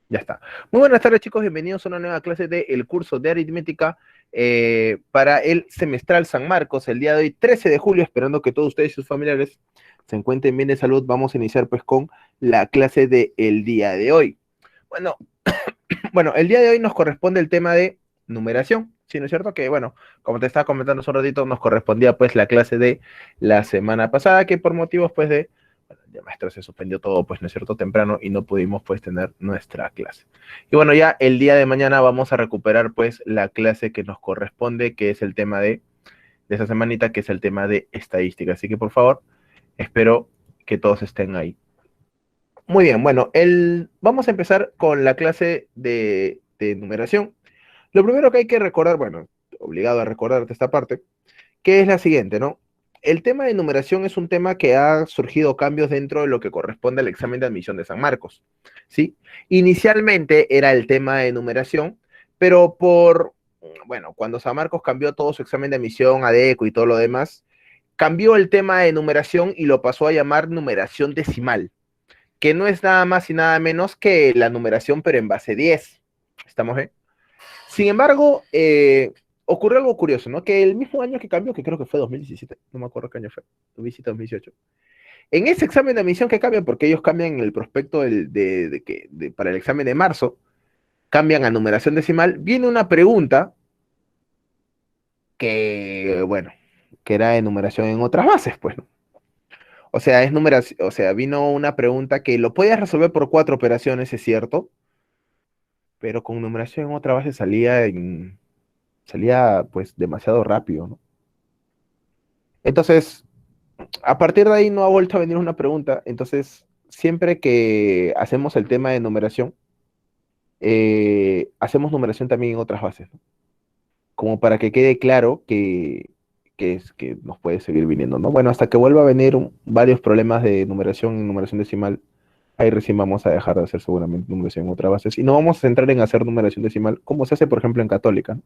Ya está. Muy buenas tardes, chicos. Bienvenidos a una nueva clase del curso de aritmética para el semestral San Marcos, el día de hoy, 13 de julio, esperando que todos ustedes y sus familiares se encuentren bien de salud. Vamos a iniciar pues con la clase del día de hoy. Bueno, bueno, el día de hoy nos corresponde el tema de numeración, ¿sí, no es cierto? Que bueno, como te estaba comentando hace un ratito, nos correspondía pues la clase de la semana pasada, que por motivos pues de, bueno, ya maestro se suspendió todo pues, ¿no es cierto?, temprano y no pudimos pues tener nuestra clase. Y bueno, ya el día de mañana vamos a recuperar pues la clase que nos corresponde, que es el tema de esa semanita, que es el tema de estadística. Así que por favor, espero que todos estén ahí. Muy bien, bueno, vamos a empezar con la clase de numeración. Lo primero que hay que recordar, bueno, obligado a recordarte esta parte, que es la siguiente, ¿no? El tema de numeración es un tema que ha surgido cambios dentro de lo que corresponde al examen de admisión de San Marcos, ¿sí? Inicialmente era el tema de numeración, pero bueno, cuando San Marcos cambió todo su examen de admisión, ADECO y todo lo demás, cambió el tema de numeración y lo pasó a llamar numeración decimal, que no es nada más y nada menos que la numeración, pero en base 10. ¿Estamos bien? Sin embargo, ocurrió algo curioso, ¿no? Que el mismo año que cambió, que creo que fue 2017, no me acuerdo qué año fue, 2017, 2018. En ese examen de admisión que cambian, porque ellos cambian el prospecto para el examen de marzo, cambian a numeración decimal, viene una pregunta que, bueno, que era de numeración en otras bases, pues, ¿no? O sea, es numeración, o sea, vino una pregunta que lo podías resolver por 4 operaciones, es cierto, pero con numeración en otra base salía pues demasiado rápido, ¿no? Entonces, a partir de ahí no ha vuelto a venir una pregunta. Entonces, siempre que hacemos el tema de numeración, hacemos numeración también en otras bases, ¿no? Como para que quede claro que nos puede seguir viniendo, ¿no? Bueno, hasta que vuelva a venir varios problemas de numeración en numeración decimal, ahí recién vamos a dejar de hacer seguramente numeración en otras bases. Y no vamos a centrar en hacer numeración decimal, como se hace, por ejemplo, en católica, ¿no?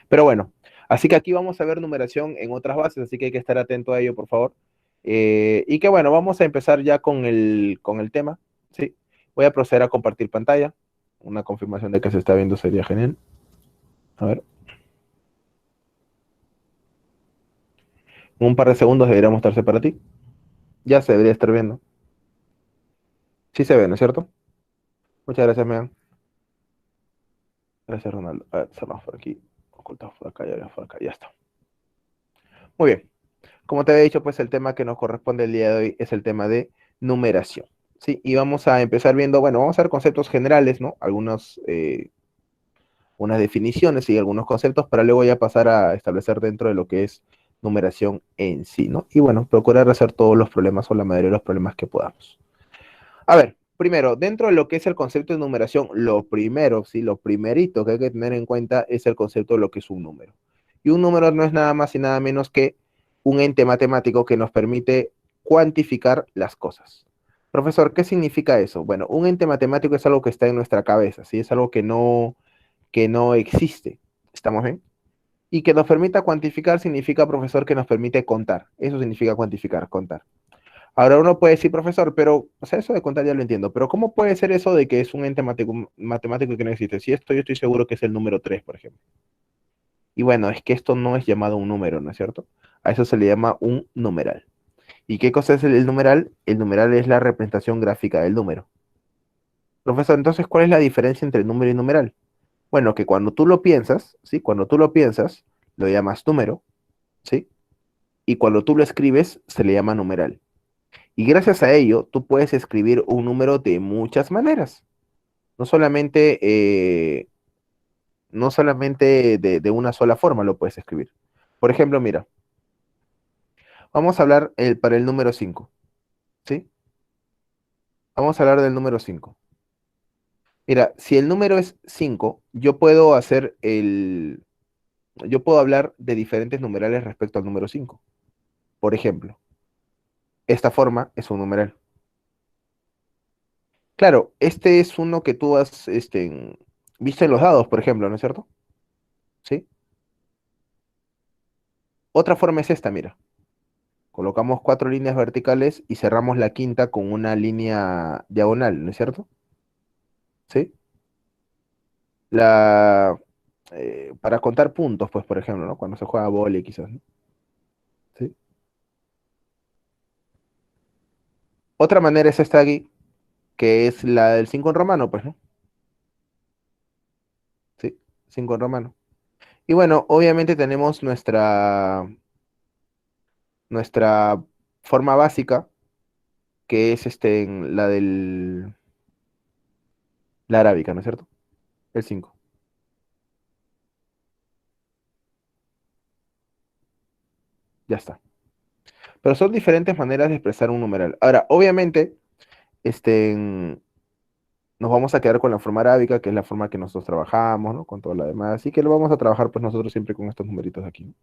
Pero bueno, así que aquí vamos a ver numeración en otras bases, así que hay que estar atento a ello, por favor. Y que bueno, vamos a empezar ya con el tema, ¿sí? Voy a proceder a compartir pantalla. Una confirmación de que se está viendo sería genial. A ver, en un par de segundos debería mostrarse para ti. Ya se debería estar viendo. Sí se ve, ¿no es cierto? Muchas gracias, Megan. Gracias, Ronaldo. A ver, cerramos por aquí. Ocultamos por acá, ya por acá, ya está. Muy bien. Como te había dicho, pues el tema que nos corresponde el día de hoy es el tema de numeración. Sí, y vamos a empezar viendo, bueno, vamos a ver conceptos generales, ¿no? Unas definiciones y algunos conceptos para luego ya pasar a establecer dentro de lo que es numeración en sí, ¿no? Y bueno, procurar resolver todos los problemas o la mayoría de los problemas que podamos. A ver, primero, dentro de lo que es el concepto de numeración, lo primero, sí, lo primerito que hay que tener en cuenta es el concepto de lo que es un número. Y un número no es nada más y nada menos que un ente matemático que nos permite cuantificar las cosas. Profesor, ¿qué significa eso? Bueno, un ente matemático es algo que está en nuestra cabeza, ¿sí? Es algo que no existe. ¿Estamos bien? Y que nos permita cuantificar significa, profesor, que nos permite contar. Eso significa cuantificar, contar. Ahora uno puede decir, profesor, pero, o sea, eso de contar ya lo entiendo, pero ¿cómo puede ser eso de que es un ente matemático que no existe? Si esto yo estoy seguro que es el número 3, por ejemplo. Y bueno, es que esto no es llamado un número, ¿no es cierto? A eso se le llama un numeral. ¿Y qué cosa es el numeral? El numeral es la representación gráfica del número. Profesor, entonces, ¿cuál es la diferencia entre número y numeral? Bueno, que cuando tú lo piensas, ¿sí? Cuando tú lo piensas, lo llamas número, ¿sí? Y cuando tú lo escribes, se le llama numeral. Y gracias a ello, tú puedes escribir un número de muchas maneras. No solamente, no solamente de una sola forma lo puedes escribir. Por ejemplo, mira, vamos a hablar para el número 5, ¿sí? Vamos a hablar del número 5. Mira, si el número es 5, yo puedo hablar de diferentes numerales respecto al número 5. Por ejemplo, esta forma es un numeral. Claro, este es uno que tú has visto en los dados, por ejemplo, ¿no es cierto? ¿Sí? Otra forma es esta, mira. Colocamos 4 líneas verticales y cerramos la quinta con una línea diagonal, ¿no es cierto? ¿sí? La, para contar puntos, pues, por ejemplo, ¿no? Cuando se juega vóley, quizás, ¿no? ¿Sí? Otra manera es esta aquí, que es la del 5 en romano, pues, ¿no? Sí, 5 en romano. Y bueno, obviamente tenemos nuestra forma básica, que es la arábica, ¿no es cierto? El 5. Ya está. Pero son diferentes maneras de expresar un numeral. Ahora, obviamente, este, en- nos vamos a quedar con la forma arábica, que es la forma que nosotros trabajamos, ¿no? Con todo lo demás. Así que lo vamos a trabajar, pues, nosotros siempre con estos numeritos aquí, ¿no?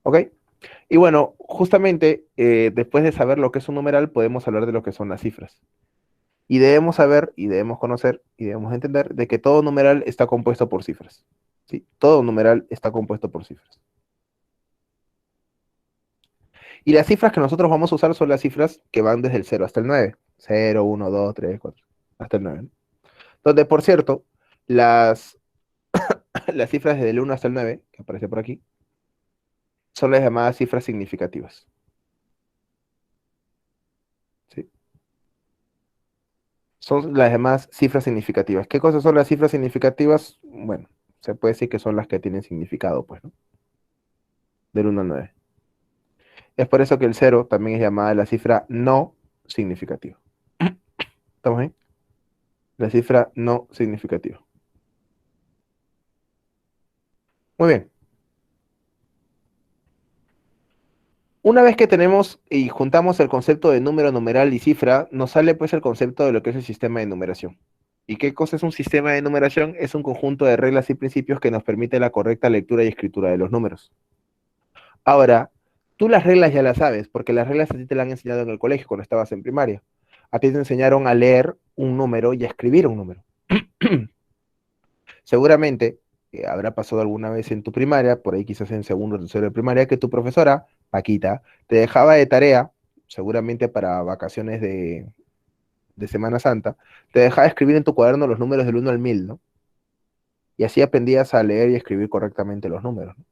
¿Ok? Y bueno, justamente después de saber lo que es un numeral, podemos hablar de lo que son las cifras. Y debemos saber, y debemos conocer, y debemos entender de que todo numeral está compuesto por cifras. ¿Sí? Todo numeral está compuesto por cifras. Y las cifras que nosotros vamos a usar son las cifras que van desde el 0 hasta el 9. 0, 1, 2, 3, 4, hasta el 9, ¿no? Donde, por cierto, las, las cifras desde el 1 hasta el 9, que aparece por aquí, son las llamadas cifras significativas. ¿Sí? Son las llamadas cifras significativas. ¿Qué cosas son las cifras significativas? Bueno, se puede decir que son las que tienen significado, pues, ¿no? Del 1 al 9. Es por eso que el 0 también es llamada la cifra no significativa. ¿Estamos ahí? La cifra no significativa. Muy bien. Una vez que tenemos y juntamos el concepto de número, numeral y cifra, nos sale pues el concepto de lo que es el sistema de numeración. ¿Y qué cosa es un sistema de numeración? Es un conjunto de reglas y principios que nos permite la correcta lectura y escritura de los números. Ahora, tú las reglas ya las sabes, porque las reglas a ti te las han enseñado en el colegio cuando estabas en primaria. A ti te enseñaron a leer un número y a escribir un número. Seguramente habrá pasado alguna vez en tu primaria, por ahí quizás en segundo o tercero de primaria, que tu profesora, Paquita, te dejaba de tarea, seguramente para vacaciones de Semana Santa, te dejaba escribir en tu cuaderno los números del 1 al 1000, ¿no? Y así aprendías a leer y escribir correctamente los números, ¿no?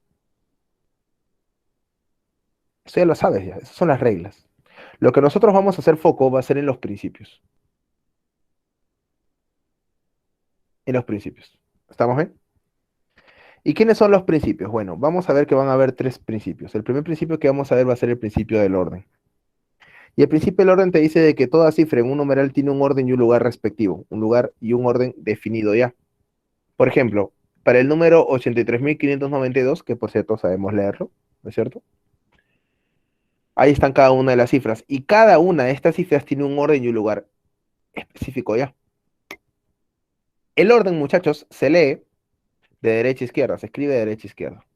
Eso ya lo sabes, ya, esas son las reglas. Lo que nosotros vamos a hacer foco va a ser en los principios. En los principios. ¿Estamos bien? ¿Y quiénes son los principios? Bueno, vamos a ver que van a haber tres principios. El primer principio que vamos a ver va a ser el principio del orden. Y el principio del orden te dice de que toda cifra en un numeral tiene un orden y un lugar respectivo, un lugar y un orden definido ya. Por ejemplo, para el número 83.592, que por cierto sabemos leerlo, ¿no es cierto? Ahí están cada una de las cifras. Y cada una de estas cifras tiene un orden y un lugar específico ya. El orden, muchachos, se lee de derecha a izquierda, se escribe de derecha a izquierda.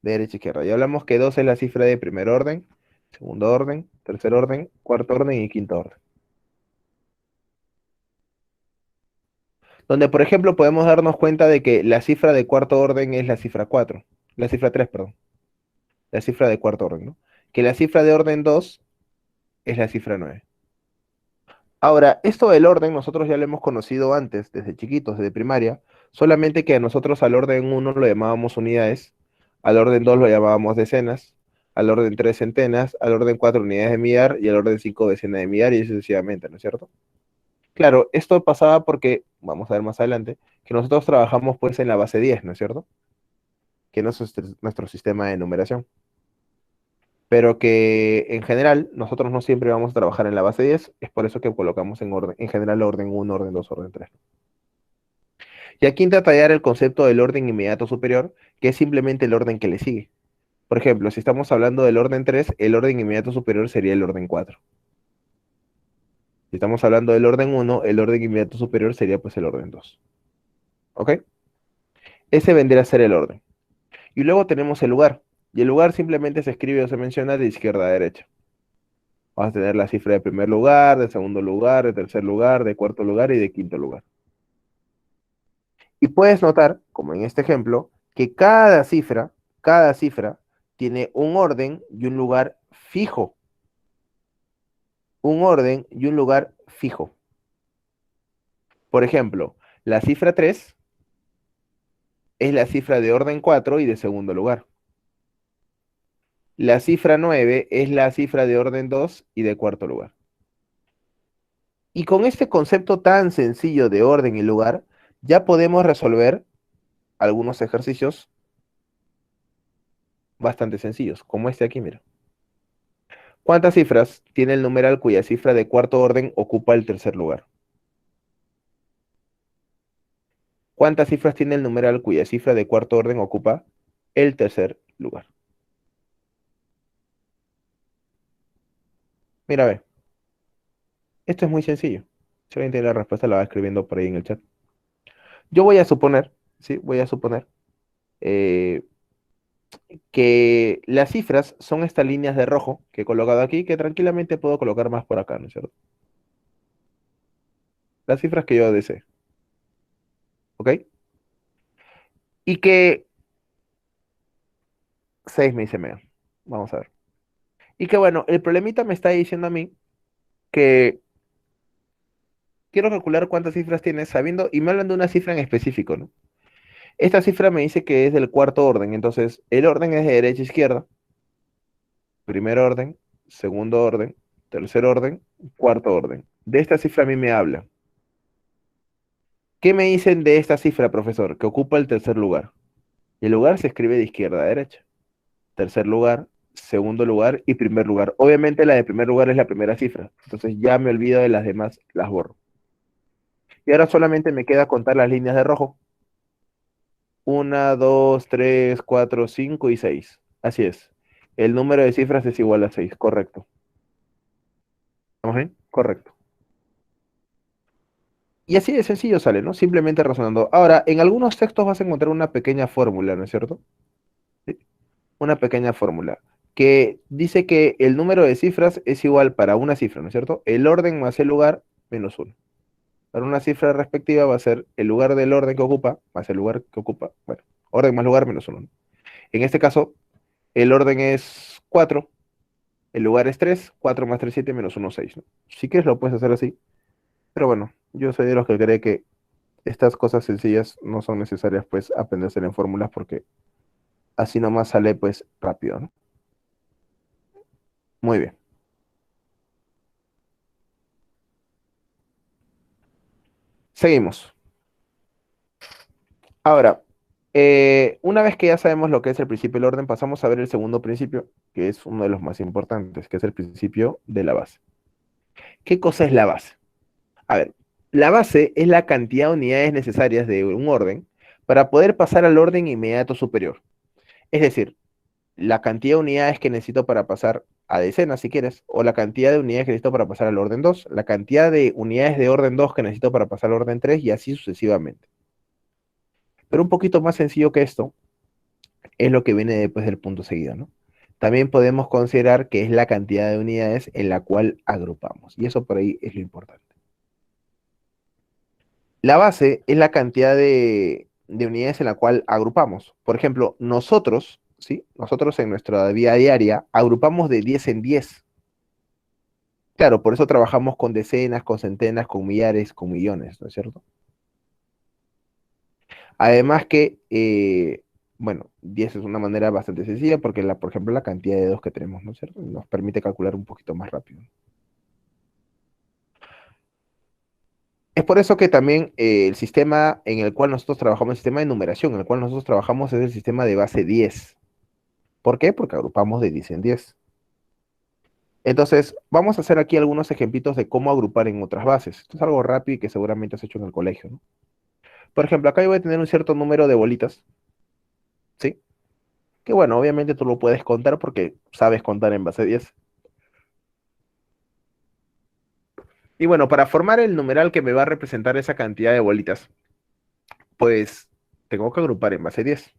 De derecha a izquierda. Ya hablamos que 2 es la cifra de primer orden, segundo orden, tercer orden, cuarto orden y quinto orden. Donde, por ejemplo, podemos darnos cuenta de que la cifra de cuarto orden es la cifra 4, la cifra 3, perdón, la cifra de cuarto orden, ¿no? Que la cifra de orden 2 es la cifra 9. Ahora, esto del orden nosotros ya lo hemos conocido antes, desde chiquitos, desde primaria, solamente que a nosotros al orden 1 lo llamábamos unidades, al orden 2 lo llamábamos decenas, al orden 3 centenas, al orden 4 unidades de millar y al orden 5 decenas de millar y así sucesivamente, ¿no es cierto? Claro, esto pasaba porque, vamos a ver más adelante, que nosotros trabajamos pues en la base 10, ¿no es cierto? Que no es nuestro sistema de numeración. Pero que en general nosotros no siempre vamos a trabajar en la base 10, es por eso que colocamos en orden, en general orden 1, orden 2, orden 3. Y aquí intenta tallar el concepto del orden inmediato superior, que es simplemente el orden que le sigue. Por ejemplo, si estamos hablando del orden 3, el orden inmediato superior sería el orden 4. Si estamos hablando del orden 1, el orden inmediato superior sería pues el orden 2. ¿Ok? Ese vendría a ser el orden. Y luego tenemos el lugar. Y el lugar simplemente se escribe o se menciona de izquierda a derecha. Vas a tener la cifra de primer lugar, de segundo lugar, de tercer lugar, de cuarto lugar y de quinto lugar. Y puedes notar, como en este ejemplo, que cada cifra tiene un orden y un lugar fijo. Un orden y un lugar fijo. Por ejemplo, la cifra 3 es la cifra de orden 4 y de segundo lugar. La cifra 9 es la cifra de orden 2 y de cuarto lugar. Y con este concepto tan sencillo de orden y lugar, ya podemos resolver algunos ejercicios bastante sencillos, como este aquí, mira. ¿Cuántas cifras tiene el numeral cuya cifra de cuarto orden ocupa el tercer lugar? ¿Cuántas cifras tiene el numeral cuya cifra de cuarto orden ocupa el tercer lugar? Mira, ve, esto es muy sencillo. Si alguien tiene la respuesta, la va escribiendo por ahí en el chat. Yo voy a suponer, sí, voy a suponer eh, que las cifras son estas líneas de rojo que he colocado aquí, que tranquilamente puedo colocar más por acá, ¿no es cierto? Las cifras que yo desee, ¿ok? Y que 6 me dice Mega. Vamos a ver. Y que bueno, el problemita me está diciendo a mí que quiero calcular cuántas cifras tiene sabiendo, y me hablan de una cifra en específico, ¿no? Esta cifra me dice que es del cuarto orden, entonces el orden es de derecha a izquierda, primer orden, segundo orden, tercer orden, cuarto orden. De esta cifra a mí me habla. ¿Qué me dicen de esta cifra, profesor? Que ocupa el tercer lugar. El lugar se escribe de izquierda a derecha. Tercer lugar, segundo lugar y primer lugar. Obviamente la de primer lugar es la primera cifra, entonces ya me olvido de las demás, las borro. Y ahora solamente me queda contar las líneas de rojo. Una, 2, 3, 4, 5 y 6. Así es. El número de cifras es igual a 6, correcto. ¿Estamos bien? Correcto. Y así de sencillo sale, ¿no? Simplemente razonando. Ahora, en algunos textos vas a encontrar una pequeña fórmula, ¿no es cierto? Sí. Una pequeña fórmula que dice que el número de cifras es igual para una cifra, ¿no es cierto? El orden más el lugar menos uno. Para una cifra respectiva va a ser el lugar del orden que ocupa más el lugar que ocupa. Bueno, orden más lugar menos uno, ¿no? En este caso, el orden es 4, el lugar es 3, 4 más 3, 7 menos uno, 6, ¿no? Si quieres lo puedes hacer así, pero bueno, yo soy de los que cree que estas cosas sencillas no son necesarias pues aprenderse en fórmulas porque así nomás sale pues rápido, ¿no? Muy bien. Seguimos. Ahora, una vez que ya sabemos lo que es el principio del orden, pasamos a ver el segundo principio, que es uno de los más importantes, que es el principio de la base. ¿Qué cosa es la base? A ver, la base es la cantidad de unidades necesarias de un orden para poder pasar al orden inmediato superior. Es decir, la cantidad de unidades que necesito para pasar a decenas, si quieres, o la cantidad de unidades que necesito para pasar al orden 2, la cantidad de unidades de orden 2 que necesito para pasar al orden 3 y así sucesivamente. Pero un poquito más sencillo que esto es lo que viene después del punto seguido, ¿no? También podemos considerar que es la cantidad de unidades en la cual agrupamos, y eso por ahí es lo importante. La base es la cantidad de unidades en la cual agrupamos. Por ejemplo, nosotros, ¿sí? Nosotros en nuestra vida diaria agrupamos de 10 en 10. Claro, por eso trabajamos con decenas, con centenas, con millares, con millones, ¿no es cierto? Además que, bueno, 10 es una manera bastante sencilla porque, por ejemplo, la cantidad de dedos que tenemos, ¿no es cierto? Nos permite calcular un poquito más rápido. Es por eso que también el sistema en el cual nosotros trabajamos, el sistema de numeración en el cual nosotros trabajamos es el sistema de base 10. ¿Por qué? Porque agrupamos de 10 en 10. Entonces, vamos a hacer aquí algunos ejemplitos de cómo agrupar en otras bases. Esto es algo rápido y que seguramente has hecho en el colegio, ¿no? Por ejemplo, acá yo voy a tener un cierto número de bolitas, ¿sí? Que bueno, obviamente tú lo puedes contar porque sabes contar en base 10. Y bueno, para formar el numeral que me va a representar esa cantidad de bolitas, pues tengo que agrupar en base 10.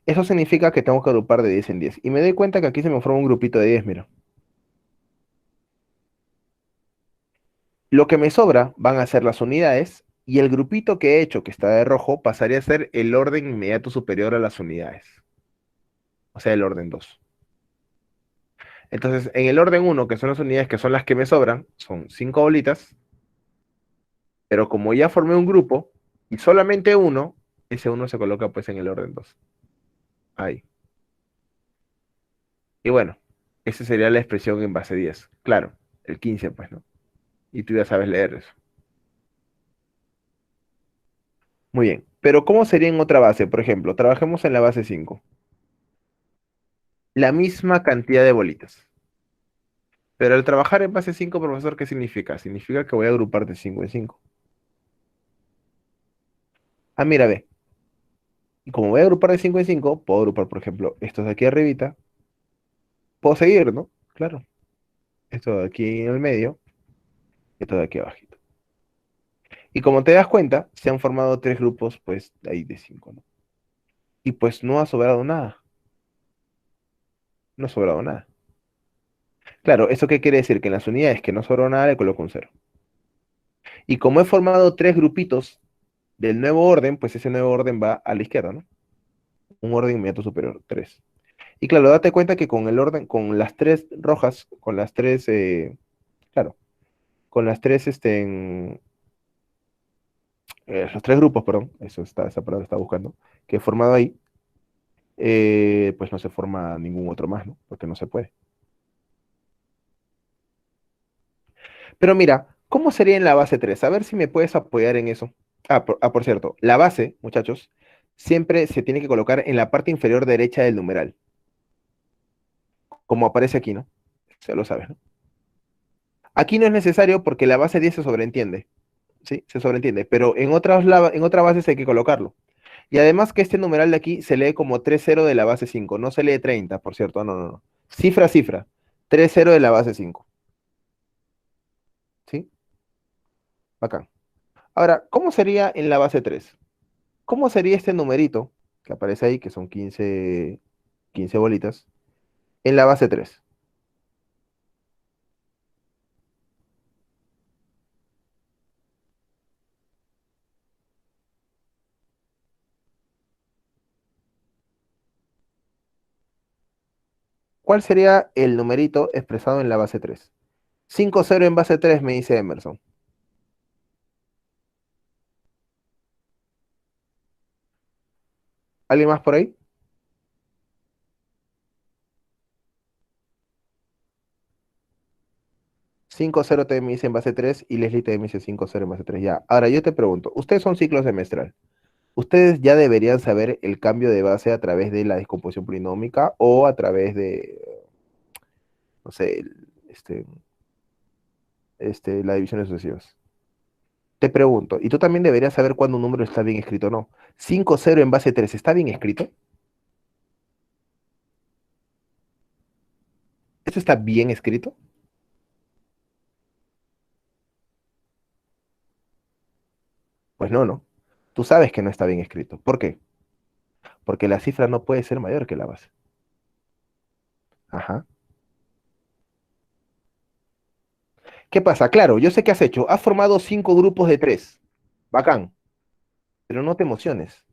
Eso significa que tengo que agrupar de 10 en 10. Y me doy cuenta que aquí se me forma un grupito de 10, mira. Lo que me sobra van a ser las unidades y el grupito que he hecho, que está de rojo, pasaría a ser el orden inmediato superior a las unidades. O sea, el orden 2. Entonces, en el orden uno, que son las unidades que son las que me sobran, son 5 bolitas. Pero como ya formé un grupo y solamente uno, ese uno se coloca pues en el orden 2. Ahí. Y bueno, esa sería la expresión en base 10. Claro, el 15 pues, ¿no? Y tú ya sabes leer eso. Muy bien. Pero ¿cómo sería en otra base? Por ejemplo, trabajemos en la base 5. La misma cantidad de bolitas. Pero al trabajar en base 5, profesor, ¿qué significa? Significa que voy a agrupar de 5 en 5. Ah, mira, ve. Y como voy a agrupar de 5 en 5, puedo agrupar, por ejemplo, estos de aquí arribita. Puedo seguir, ¿no? Claro. Esto de aquí en el medio, esto de aquí abajito. Y como te das cuenta, se han formado tres grupos, pues, ahí de 5, ¿no? Y pues no ha sobrado nada. No ha sobrado nada. Claro, ¿eso qué quiere decir? Que en las unidades que no sobró nada le coloco un cero. Y como he formado tres grupitos del nuevo orden, pues ese nuevo orden va a la izquierda, ¿no? Un orden inmediato superior, 3. Y claro, date cuenta que con el orden, con las tres rojas, con las tres, claro, con las tres, los tres grupos, perdón, eso está, esa palabra está buscando, que he formado ahí, pues no se forma ningún otro más, ¿no? Porque no se puede. Pero mira, ¿cómo sería en la base 3? A ver si me puedes apoyar en eso. Por cierto, la base, muchachos, siempre se tiene que colocar en la parte inferior derecha del numeral, como aparece aquí, ¿no? Se lo sabes, ¿no? Aquí no es necesario porque la base 10 se sobreentiende, ¿sí? Se sobreentiende, pero en otras bases hay que colocarlo. Y además que este numeral de aquí se lee como 30 de la base 5, no se lee 30, por cierto, no, no, no. Cifra, cifra, 30 de la base 5, ¿sí? Bacán. Ahora, ¿cómo sería en la base 3? ¿Cómo sería este numerito que aparece ahí, que son 15 bolitas, en la base 3? ¿Cuál sería el numerito expresado en la base 3? 5-0 en base 3, me dice Emerson. ¿Alguien más por ahí? 5-0 te me dice en base 3 y Leslie te me dice 5-0 en base 3. Ya. Ahora yo te pregunto, ustedes son ciclo semestral. Ustedes ya deberían saber el cambio de base a través de la descomposición polinómica o a través de, no sé, la división de sucesivas. Te pregunto, y tú también deberías saber cuándo un número está bien escrito o no. 5-0 en base 3, ¿está bien escrito? ¿Eso está bien escrito? Pues no, no. Tú sabes que no está bien escrito. ¿Por qué? Porque la cifra no puede ser mayor que la base. Ajá. ¿Qué pasa? Claro, yo sé qué has hecho. Has formado 5 grupos de 3. Bacán. Pero no te emociones.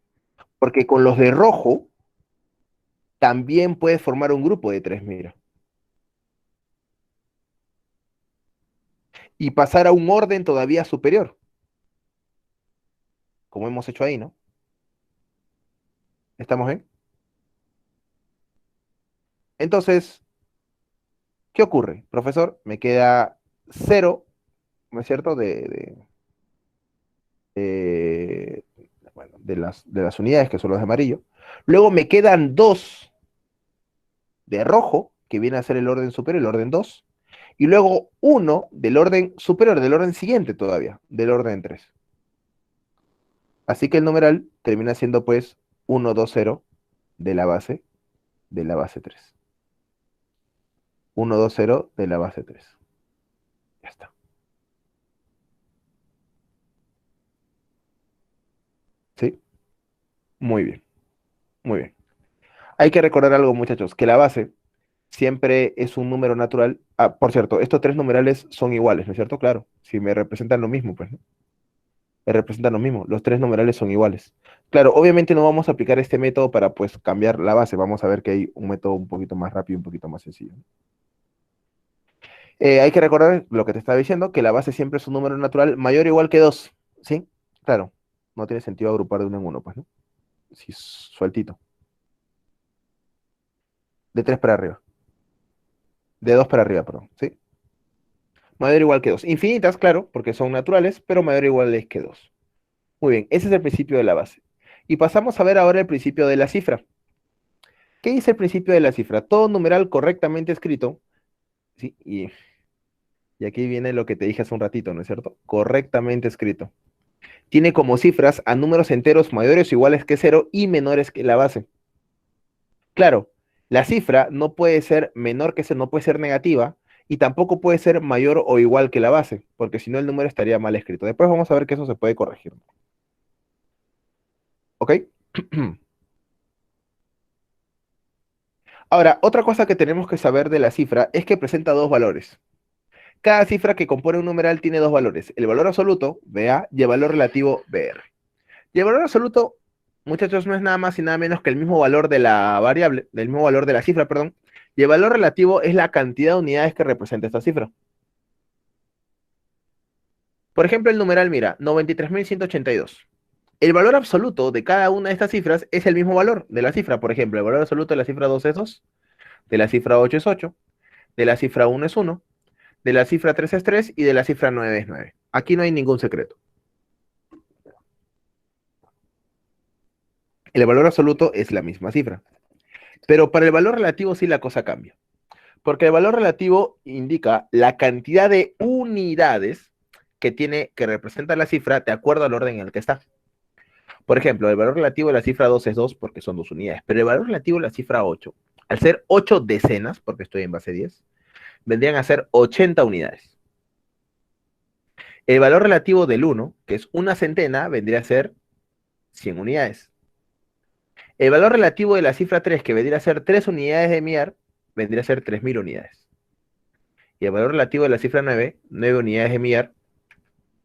Porque con los de rojo también puedes formar un grupo de 3, mira. Y pasar a un orden todavía superior, como hemos hecho ahí, ¿no? ¿Estamos bien? Entonces, ¿qué ocurre? Profesor, me queda cero, ¿no es cierto? De, bueno, de las unidades, que son los de amarillo. Luego me quedan dos de rojo, que viene a ser el orden superior, el orden 2. Y luego uno del orden superior, del orden siguiente todavía, del orden 3. Así que el numeral termina siendo pues 1, 2, 0 de la base 3. 1, 2, 0 de la base 3. Ya está. ¿Sí? Muy bien, muy bien. Hay que recordar algo, muchachos, que la base siempre es un número natural. Ah, por cierto, estos tres numerales son iguales, ¿no es cierto? Claro, si me representan lo mismo, pues, ¿no? Me representan lo mismo, los tres numerales son iguales. Claro, obviamente no vamos a aplicar este método para, pues, cambiar la base. Vamos a ver que hay un método un poquito más rápido, un poquito más sencillo. Hay que recordar lo que te estaba diciendo, que la base siempre es un número natural mayor o igual que 2. Sí, claro. No tiene sentido agrupar de uno en uno, pues, ¿no? Sí, sueltito. De 3 para arriba. De 2 para arriba, perdón. ¿Sí? Mayor o igual que 2. Infinitas, claro, porque son naturales, pero mayor o igual es que 2. Muy bien, ese es el principio de la base. Y pasamos a ver ahora el principio de la cifra. ¿Qué dice el principio de la cifra? Todo numeral correctamente escrito, ¿sí? Y aquí viene lo que te dije hace un ratito, ¿no es cierto? Correctamente escrito. Tiene como cifras a números enteros mayores o iguales que cero y menores que la base. Claro, la cifra no puede ser menor que cero, no puede ser negativa, y tampoco puede ser mayor o igual que la base, porque si no el número estaría mal escrito. Después vamos a ver que eso se puede corregir. ¿Ok? Ahora, otra cosa que tenemos que saber de la cifra es que presenta dos valores. Cada cifra que compone un numeral tiene dos valores, el valor absoluto, BA, y el valor relativo, BR. Y el valor absoluto, muchachos, no es nada más y nada menos que el mismo valor de la variable, del mismo valor de la cifra, perdón. Y el valor relativo es la cantidad de unidades que representa esta cifra. Por ejemplo, el numeral, mira, 93.182. El valor absoluto de cada una de estas cifras es el mismo valor de la cifra. Por ejemplo, el valor absoluto de la cifra 2 es 2, de la cifra 8 es 8, de la cifra 1 es 1, de la cifra 3 es 3 y de la cifra 9 es 9. Aquí no hay ningún secreto. El valor absoluto es la misma cifra. Pero para el valor relativo sí la cosa cambia. Porque el valor relativo indica la cantidad de unidades que representa la cifra de acuerdo al orden en el que está. Por ejemplo, el valor relativo de la cifra 2 es 2 porque son 2 unidades, pero el valor relativo de la cifra 8, al ser 8 decenas, porque estoy en base 10, vendrían a ser 80 unidades. El valor relativo del 1, que es una centena, vendría a ser 100 unidades. El valor relativo de la cifra 3, que vendría a ser 3 unidades de millar, vendría a ser 3000 unidades. Y el valor relativo de la cifra 9, 9 unidades de millar,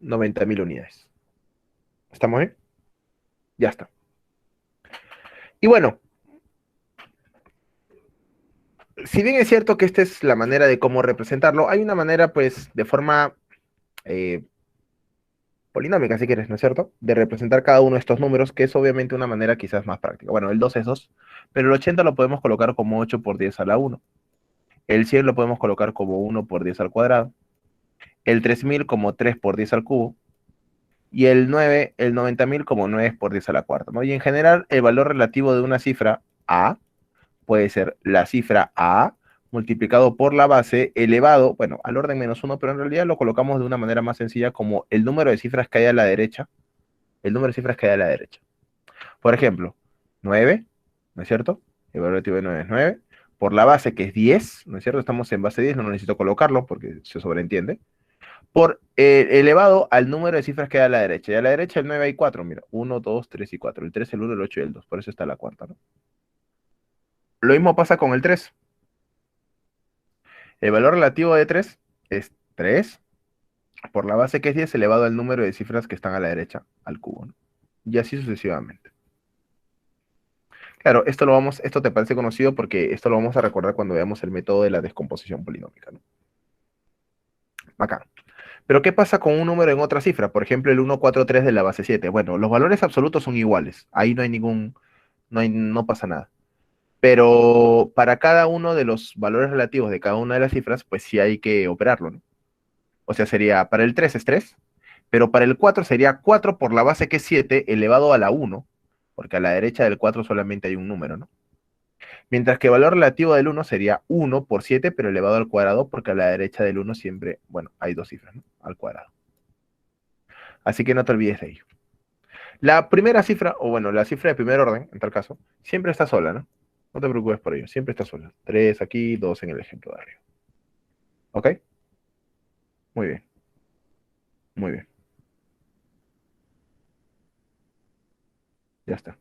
90.000 unidades. ¿Estamos bien? Ya está. Y bueno, si bien es cierto que esta es la manera de cómo representarlo, hay una manera, pues, de forma eh, polinómica, si quieres, ¿no es cierto? De representar cada uno de estos números, que es obviamente una manera quizás más práctica. Bueno, el 2 es 2, pero el 80 lo podemos colocar como 8 por 10 a la 1. El 100 lo podemos colocar como 1 por 10 al cuadrado. El 3000 como 3 por 10 al cubo. Y el 9, el 90.000 como 9 por 10 a la cuarta, ¿no? Y en general, el valor relativo de una cifra A puede ser la cifra A multiplicado por la base elevado, bueno, al orden menos 1, pero en realidad lo colocamos de una manera más sencilla como el número de cifras que hay a la derecha, el número de cifras que hay a la derecha. Por ejemplo, 9, ¿no es cierto? El valor relativo de 9 es 9. Por la base, que es 10, ¿no es cierto? Estamos en base 10, no necesito colocarlo porque se sobreentiende. Por elevado al número de cifras que hay a la derecha. Y a la derecha el 9 hay 4, mira. 1, 2, 3 y 4. El 3, el 1, el 8 y el 2. Por eso está la cuarta, ¿no? Lo mismo pasa con el 3. El valor relativo de 3 es 3 por la base que es 10 elevado al número de cifras que están a la derecha, al cubo, ¿no? Y así sucesivamente. Claro, esto te parece conocido porque esto lo vamos a recordar cuando veamos el método de la descomposición polinómica, ¿no? Bacán. Pero ¿qué pasa con un número en otra cifra? Por ejemplo, el 143 de la base 7. Bueno, los valores absolutos son iguales. Ahí no hay no pasa nada. Pero para cada uno de los valores relativos de cada una de las cifras, pues sí hay que operarlo, ¿no? O sea, sería, para el 3 es 3, pero para el 4 sería 4 por la base que es 7 elevado a la 1, porque a la derecha del 4 solamente hay un número, ¿no? Mientras que el valor relativo del 1 sería 1 por 7, pero elevado al cuadrado, porque a la derecha del 1 siempre, bueno, hay dos cifras, ¿no? Al cuadrado. Así que no te olvides de ello. La primera cifra, o bueno, la cifra de primer orden, en tal caso, siempre está sola, ¿no? No te preocupes por ello, siempre está sola. 3 aquí, 2 en el ejemplo de arriba. ¿Ok? Muy bien, muy bien. Ya está.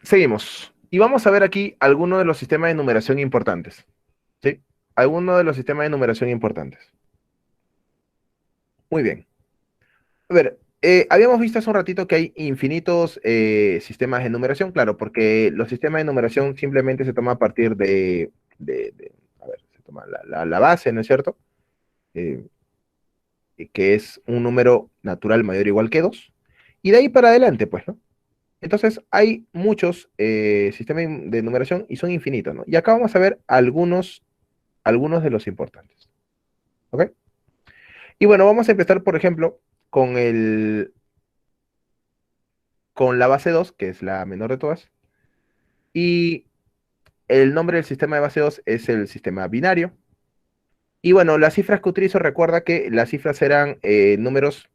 Seguimos. Y vamos a ver aquí algunos de los sistemas de numeración importantes. ¿Sí? Algunos de los sistemas de numeración importantes. Muy bien. A ver, habíamos visto hace un ratito que hay infinitos sistemas de numeración, claro, porque los sistemas de numeración simplemente se toman a partir toma la base, ¿no es cierto? Que es un número natural mayor o igual que 2, y de ahí para adelante, pues, ¿no? Entonces, hay muchos sistemas de numeración y son infinitos, ¿no? Y acá vamos a ver algunos de los importantes, ¿ok? Y bueno, vamos a empezar, por ejemplo, con con la base 2, que es la menor de todas, y el nombre del sistema de base 2 es el sistema binario. Y bueno, las cifras que utilizo, recuerda que las cifras eran números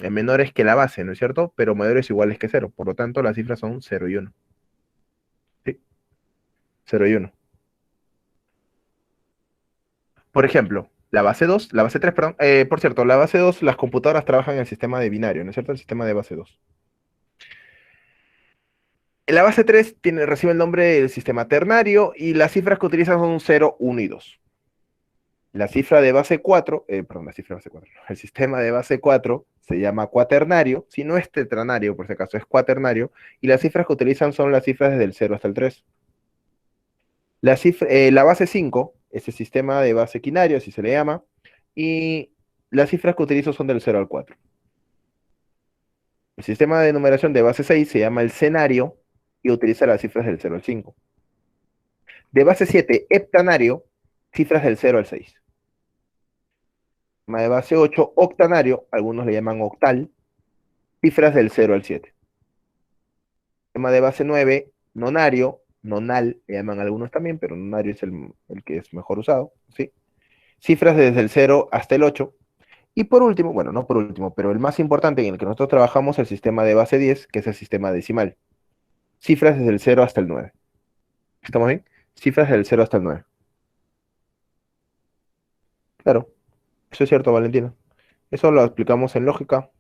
menores que la base, ¿no es cierto? Pero mayores o iguales que cero. Por lo tanto, las cifras son 0 y 1. ¿Sí? 0 y 1. Por ejemplo, la base 3, perdón. Por cierto, la base 2, las computadoras trabajan en el sistema de binario, ¿no es cierto? El sistema de base 2. La base 3 recibe el nombre del sistema ternario y las cifras que utilizan son 0, 1 y 2. La cifra de base 4, perdón, la cifra de base 4, no, el sistema de base 4 se llama cuaternario, si no es tetranario, por si acaso, es cuaternario, y las cifras que utilizan son las cifras desde el 0 hasta el 3. La base 5 es el sistema de base quinario, así se le llama, y las cifras que utilizo son del 0 al 4. El sistema de numeración de base 6 se llama el senario y utiliza las cifras del 0 al 5. De base 7, heptanario, cifras del 0 al 6. Sistema de base 8, octanario, algunos le llaman octal, cifras del 0 al 7. Sistema de base 9, nonario, nonal, le llaman algunos también, pero nonario es el que es mejor usado, ¿sí? Cifras desde el 0 hasta el 8. Y por último, bueno, no por último, pero el más importante en el que nosotros trabajamos, el sistema de base 10, que es el sistema decimal. Cifras desde el 0 hasta el 9. ¿Estamos bien? Cifras desde el 0 hasta el 9. Claro, eso es cierto, Valentina. Eso lo explicamos en lógica,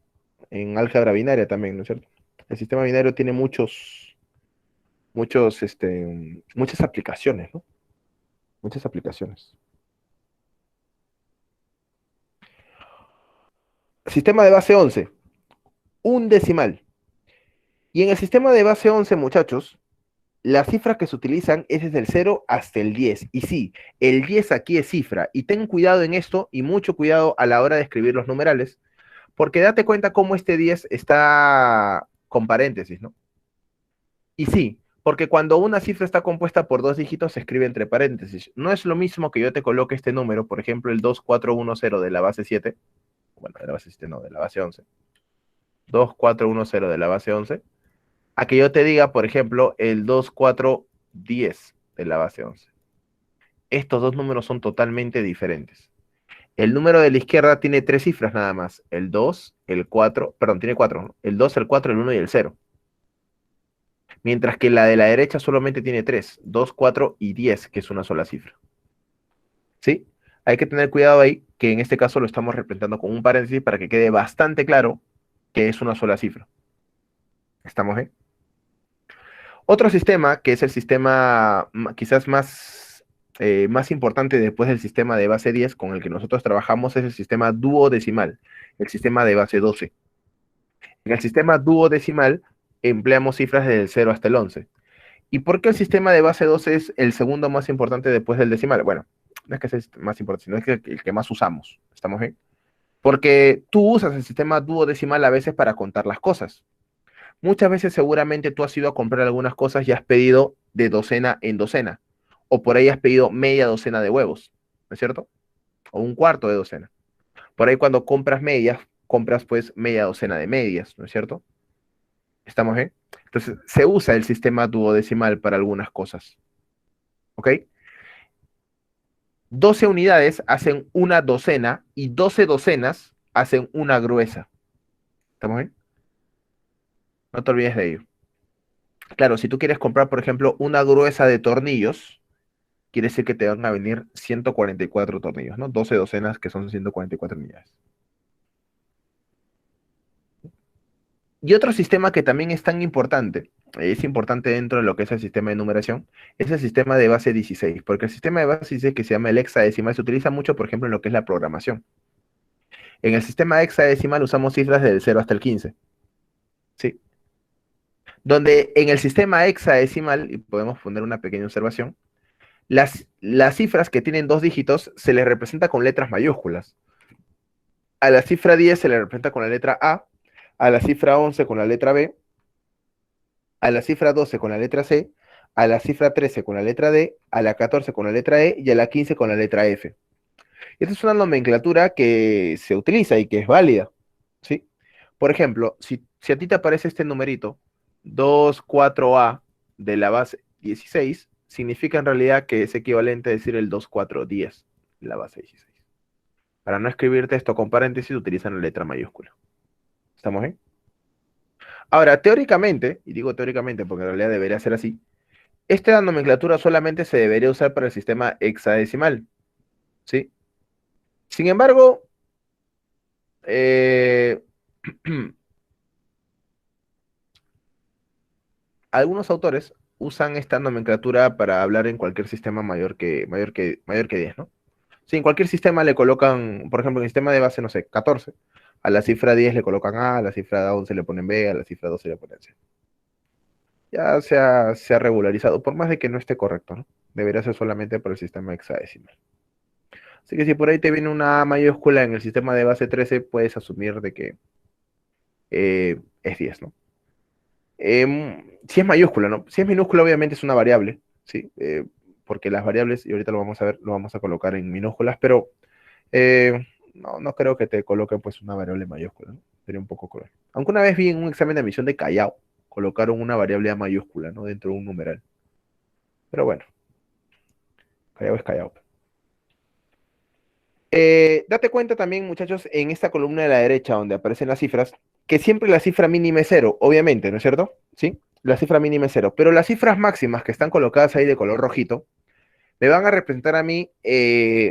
en álgebra binaria también, ¿no es cierto? El sistema binario tiene muchas aplicaciones, ¿no? Muchas aplicaciones. Sistema de base 11, un decimal. Y en el sistema de base 11, muchachos, las cifras que se utilizan es desde el 0 hasta el 10. Y sí, el 10 aquí es cifra. Y ten cuidado en esto y mucho cuidado a la hora de escribir los numerales, porque date cuenta cómo este 10 está con paréntesis, ¿no? Y sí, porque cuando una cifra está compuesta por dos dígitos se escribe entre paréntesis. No es lo mismo que yo te coloque este número, por ejemplo, el 2410 de la base 7, bueno, de la base 7 no, de la base 11. 2410 de la base 11, a que yo te diga, por ejemplo, el 2410 de la base 11. Estos dos números son totalmente diferentes. El número de la izquierda tiene tres cifras nada más. El 2, el 4, perdón, tiene 4, ¿no? El 2, el 4, el 1 y el 0. Mientras que la de la derecha solamente tiene 3, 2, 4 y 10, que es una sola cifra. ¿Sí? Hay que tener cuidado ahí, que en este caso lo estamos representando con un paréntesis para que quede bastante claro que es una sola cifra. ¿Estamos bien? Otro sistema, que es el sistema quizás más importante después del sistema de base 10 con el que nosotros trabajamos, es el sistema duodecimal, el sistema de base 12. En el sistema duodecimal empleamos cifras desde el 0 hasta el 11. ¿Y por qué el sistema de base 12 es el segundo más importante después del decimal? Bueno, no es que sea más importante, sino es que el que más usamos. ¿Estamos bien? Porque tú usas el sistema duodecimal a veces para contar las cosas. Muchas veces seguramente tú has ido a comprar algunas cosas y has pedido de docena en docena. O por ahí has pedido media docena de huevos, ¿no es cierto? O un cuarto de docena. Por ahí cuando compras medias, compras pues media docena de medias, ¿no es cierto? ¿Estamos bien? Entonces, se usa el sistema duodecimal para algunas cosas. ¿Ok? 12 unidades hacen una docena y 12 docenas hacen una gruesa. ¿Estamos bien? No te olvides de ello. Claro, si tú quieres comprar, por ejemplo, una gruesa de tornillos, quiere decir que te van a venir 144 tornillos, ¿no? 12 docenas que son 144 unidades. Y otro sistema que también es tan importante, es importante dentro de lo que es el sistema de numeración, es el sistema de base 16, porque el sistema de base 16 que se llama el hexadecimal se utiliza mucho, por ejemplo, en lo que es la programación. En el sistema hexadecimal usamos cifras del 0 hasta el 15, ¿sí? Donde en el sistema hexadecimal, y podemos poner una pequeña observación, Las cifras que tienen 2 dígitos se les representa con letras mayúsculas. A la cifra 10 se le representa con la letra a la cifra 11 con la letra B, a la cifra 12 con la letra C, a la cifra 13 con la letra D, a la 14 con la letra E y a la 15 con la letra F. Esta es una nomenclatura que se utiliza y que es válida, ¿sí? Por ejemplo, si a ti te aparece este numerito, 24A de la base 16, significa en realidad que es equivalente a decir el 2410 de la base 16. Para no escribirte esto con paréntesis, utilizan la letra mayúscula. ¿Estamos bien? Ahora, teóricamente, y digo teóricamente porque en realidad debería ser así, esta nomenclatura solamente se debería usar para el sistema hexadecimal, ¿sí? Sin embargo, algunos autores usan esta nomenclatura para hablar en cualquier sistema mayor que 10, ¿no? Si en cualquier sistema le colocan, por ejemplo, en el sistema de base, no sé, 14, a la cifra 10 le colocan A la cifra 11 le ponen B, a la cifra 12 le ponen C. Ya se ha regularizado, por más de que no esté correcto, ¿no? Debería ser solamente para el sistema hexadecimal. Así que si por ahí te viene una A mayúscula en el sistema de base 13, puedes asumir de que es 10, ¿no? Si es mayúscula, ¿no? Si es minúscula, obviamente es una variable, ¿sí? Porque las variables, y ahorita lo vamos a ver, lo vamos a colocar en minúsculas, pero no creo que te coloquen pues una variable mayúscula, ¿no? Sería un poco cruel. Aunque una vez vi en un examen de admisión de Callao, colocaron una variable A mayúscula, ¿no? Dentro de un numeral. Pero bueno, Callao es Callao. Date cuenta también, muchachos, en esta columna de la derecha donde aparecen las cifras, que siempre la cifra mínima es 0, obviamente, ¿no es cierto? ¿Sí? La cifra mínima es 0, pero las cifras máximas que están colocadas ahí de color rojito, me van a representar a mí,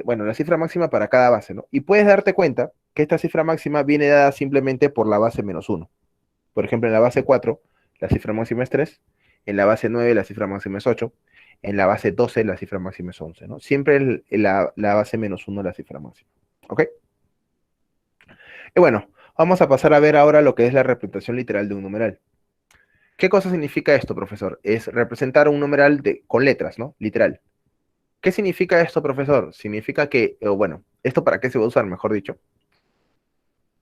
bueno, la cifra máxima para cada base, ¿no? Y puedes darte cuenta que esta cifra máxima viene dada simplemente por la base menos 1. Por ejemplo, en la base 4, la cifra máxima es 3, en la base 9, la cifra máxima es 8, en la base 12, la cifra máxima es 11, ¿no? Siempre la base menos 1 es la cifra máxima, ¿ok? Y bueno, vamos a pasar a ver ahora lo que es la representación literal de un numeral. ¿Qué cosa significa esto, profesor? Es representar un numeral con letras, ¿no? Literal. ¿Qué significa esto, profesor? Significa que, bueno, ¿esto para qué se va a usar, mejor dicho?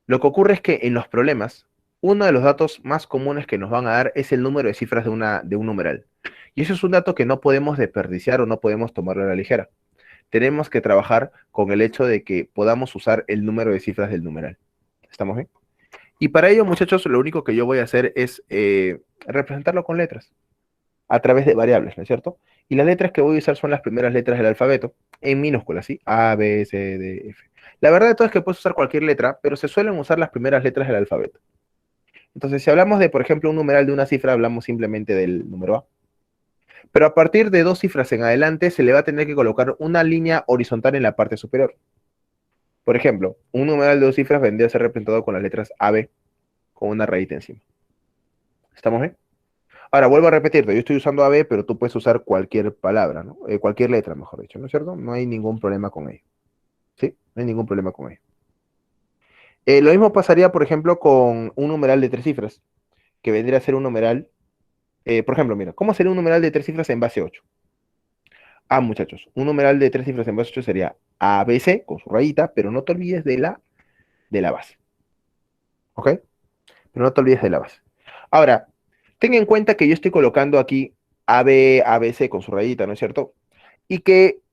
Lo que ocurre es que en los problemas, uno de los datos más comunes que nos van a dar es el número de cifras de un numeral. Y eso es un dato que no podemos desperdiciar o no podemos tomarlo a la ligera. Tenemos que trabajar con el hecho de que podamos usar el número de cifras del numeral. ¿Estamos bien? Y para ello, muchachos, lo único que yo voy a hacer es representarlo con letras, a través de variables, ¿no es cierto? Y las letras que voy a usar son las primeras letras del alfabeto, en minúsculas, ¿sí? A, B, C, D, F. La verdad de todo es que puedes usar cualquier letra, pero se suelen usar las primeras letras del alfabeto. Entonces, si hablamos de, por ejemplo, un numeral de una cifra, hablamos simplemente del número A. Pero a partir de 2 cifras en adelante, se le va a tener que colocar una línea horizontal en la parte superior. Por ejemplo, un numeral de 2 cifras vendría a ser representado con las letras AB, con una rayita encima. ¿Estamos bien? Ahora, vuelvo a repetirte, yo estoy usando AB, pero tú puedes usar cualquier palabra, ¿no? Cualquier letra, mejor dicho, ¿no es cierto? No hay ningún problema con ello. ¿Sí? No hay ningún problema con ello. Lo mismo pasaría, por ejemplo, con un numeral de 3 cifras, que vendría a ser un numeral, por ejemplo, mira, ¿cómo sería un numeral de 3 cifras en base 8? Ah, muchachos, un numeral de 3 cifras en base 8 sería ABC, con su rayita, pero no te olvides de la base. ¿Ok? Pero no te olvides de la base. Ahora, ten en cuenta que yo estoy colocando aquí AB, ABC con su rayita, ¿no es cierto? Y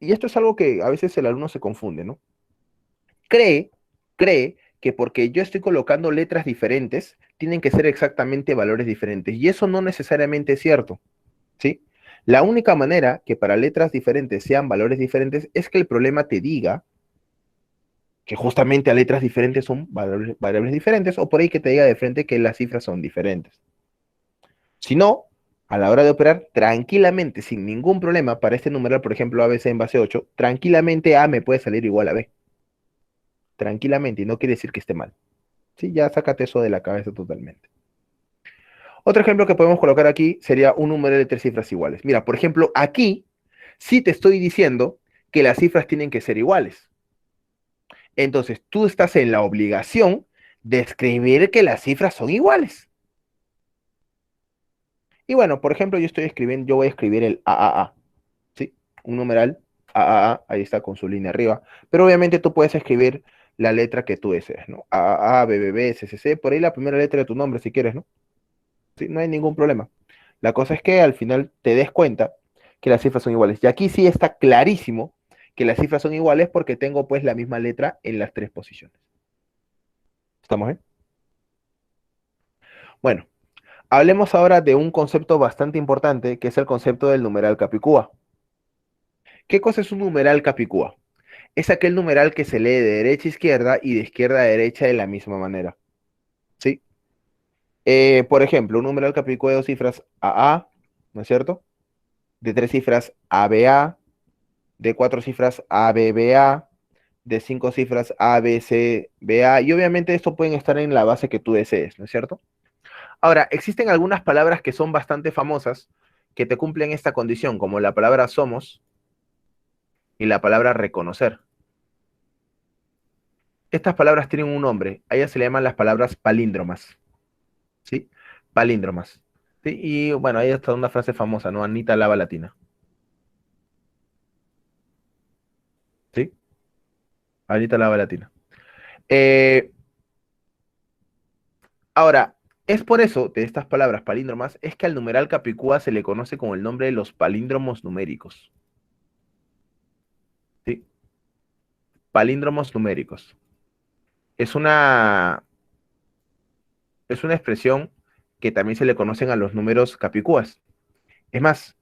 esto es algo que a veces el alumno se confunde, ¿no? Cree, cree que porque yo estoy colocando letras diferentes, tienen que ser exactamente valores diferentes. Y eso no necesariamente es cierto, ¿sí? La única manera que para letras diferentes sean valores diferentes es que el problema te diga que justamente a letras diferentes son variables diferentes, o por ahí que te diga de frente que las cifras son diferentes. Si no, a la hora de operar, tranquilamente, sin ningún problema, para este numeral, por ejemplo, ABC en base 8, tranquilamente A me puede salir igual a B. Tranquilamente, y no quiere decir que esté mal. Sí, ya sácate eso de la cabeza totalmente. Otro ejemplo que podemos colocar aquí sería un número de 3 cifras iguales. Mira, por ejemplo, aquí sí te estoy diciendo que las cifras tienen que ser iguales. Entonces, tú estás en la obligación de escribir que las cifras son iguales. Y bueno, por ejemplo, yo voy a escribir el AAA, ¿sí? un numeral, ahí está con su línea arriba, pero obviamente tú puedes escribir la letra que tú desees, ¿no? B, B, B, C, C, C, por ahí la primera letra de tu nombre si quieres, ¿no? Sí, no hay ningún problema. La cosa es que al final te des cuenta que las cifras son iguales. Y aquí sí está clarísimo que las cifras son iguales porque tengo pues la misma letra en las tres posiciones. ¿Estamos bien? Bueno, hablemos ahora de un concepto bastante importante que es el concepto del numeral capicúa. ¿Qué cosa es un numeral capicúa? Es aquel numeral que se lee de derecha a izquierda y de izquierda a derecha de la misma manera. ¿Sí? Por ejemplo, un numeral capicúa de dos cifras AA, ¿no es cierto? De tres cifras ABA, de cuatro cifras ABBA, de cinco cifras ABCBA, y obviamente esto pueden estar en la base que tú desees, ¿no es cierto? Ahora, existen algunas palabras que son bastante famosas que te cumplen esta condición, como la palabra somos y la palabra reconocer. Estas palabras tienen un nombre, a ellas se le llaman las palabras palíndromas, ¿sí? Palíndromas. ¿Sí? Y bueno, ahí está una frase famosa, ¿no? Anita lava latina, ¿sí? Anita lava latina. Eh, Ahora, es por eso de estas palabras palíndromas, es que al numeral capicúa se le conoce con el nombre de los palíndromos numéricos, ¿sí? Palíndromos numéricos. Es una, es una expresión que también se le conocen a los números capicúas. Es más,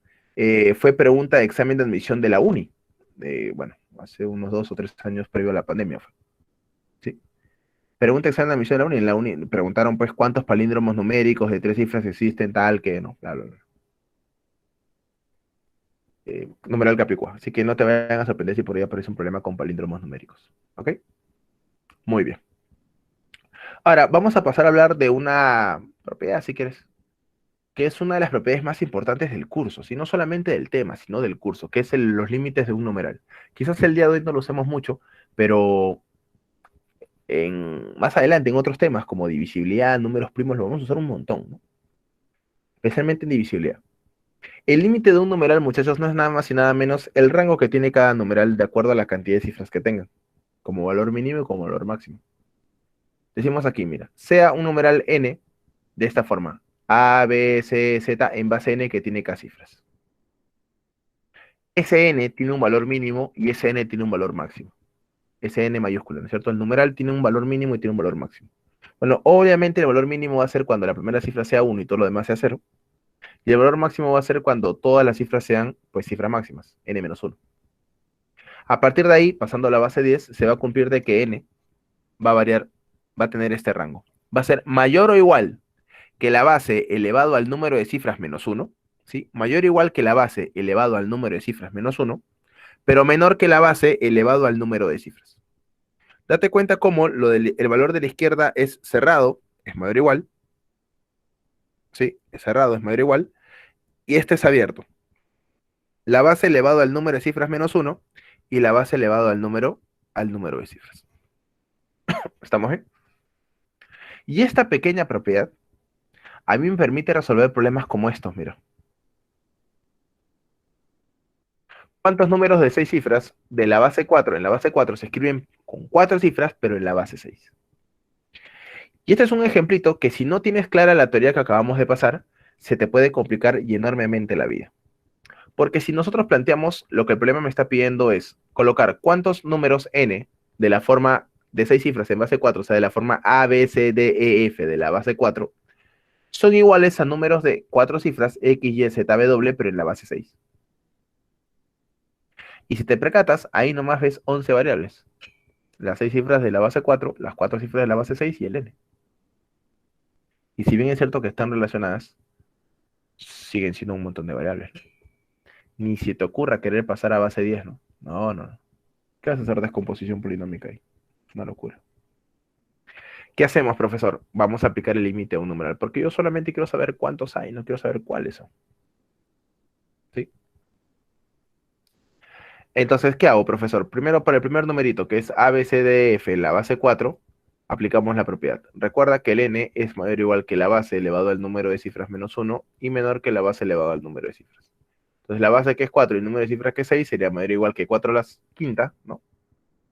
fue pregunta de examen de admisión de la uni, bueno, hace unos 2 o 3 años previo a la pandemia, ¿sí? Pregunta de examen de admisión de la uni, en la uni preguntaron pues cuántos palíndromos numéricos de tres cifras existen, tal, que no, bla, bla, bla. Numeral capicúa. Así que no te vayan a sorprender si por ahí aparece un problema con palíndromos numéricos. ¿Ok? Muy bien. Ahora, vamos a pasar a hablar de una propiedad, si quieres, que es una de las propiedades más importantes del curso, si no solamente del tema, sino del curso, que es los límites de un numeral. Quizás el día de hoy no lo usemos mucho, pero más adelante en otros temas como divisibilidad, números primos, lo vamos a usar un montón, ¿no? Especialmente en divisibilidad. El límite de un numeral, muchachos, no es nada más y nada menos el rango que tiene cada numeral de acuerdo a la cantidad de cifras que tengan, como valor mínimo y como valor máximo. Decimos aquí, mira, sea un numeral n de esta forma, A, B, C, Z en base n que tiene k cifras. Ese n tiene un valor mínimo y ese n tiene un valor máximo. Ese n mayúscula, ¿no es cierto? El numeral tiene un valor mínimo y tiene un valor máximo. Bueno, obviamente el valor mínimo va a ser cuando la primera cifra sea 1 y todo lo demás sea 0. Y el valor máximo va a ser cuando todas las cifras sean, pues, cifras máximas, n-1. A partir de ahí, pasando a la base 10, se va a cumplir de que n va a variar, va a tener este rango. Va a ser mayor o igual que la base elevado al número de cifras menos 1, ¿sí? Mayor o igual que la base elevado al número de cifras menos 1, pero menor que la base elevado al número de cifras. Date cuenta cómo el valor de la izquierda es cerrado, es mayor o igual, ¿sí? Es cerrado, es mayor o igual, y este es abierto. La base elevado al número de cifras menos 1 y la base elevado al número de cifras. ¿Estamos bien? Y esta pequeña propiedad a mí me permite resolver problemas como estos, mira. ¿Cuántos números de 6 cifras de la base 4 en la base 4 se escriben con 4 cifras, pero en la base 6? Y este es un ejemplito que si no tienes clara la teoría que acabamos de pasar, se te puede complicar y enormemente la vida. Porque si nosotros planteamos lo que el problema me está pidiendo es colocar cuántos números n de la forma de 6 cifras en base 4, o sea, de la forma A, B, C, D, E, F de la base 4, son iguales a números de 4 cifras X, Y, Z, W, pero en la base 6. Y si te percatas, ahí nomás ves 11 variables. Las 6 cifras de la base 4, las 4 cifras de la base 6 y el n. Y si bien es cierto que están relacionadas, siguen siendo un montón de variables. Ni si te ocurra querer pasar a base 10, ¿no? No, no, no. ¿Qué vas a hacer descomposición polinómica ahí? Una locura. ¿Qué hacemos, profesor? Vamos a aplicar el límite a un numeral, porque yo solamente quiero saber cuántos hay, no quiero saber cuáles son. ¿Sí? Entonces, ¿qué hago, profesor? Primero, para el primer numerito, que es A, B, C, D, F, en la base 4, aplicamos la propiedad. Recuerda que el n es mayor o igual que la base elevado al número de cifras menos 1 y menor que la base elevado al número de cifras. Entonces la base que es 4 y el número de cifras que es 6 sería mayor o igual que 4 a la quinta, ¿no?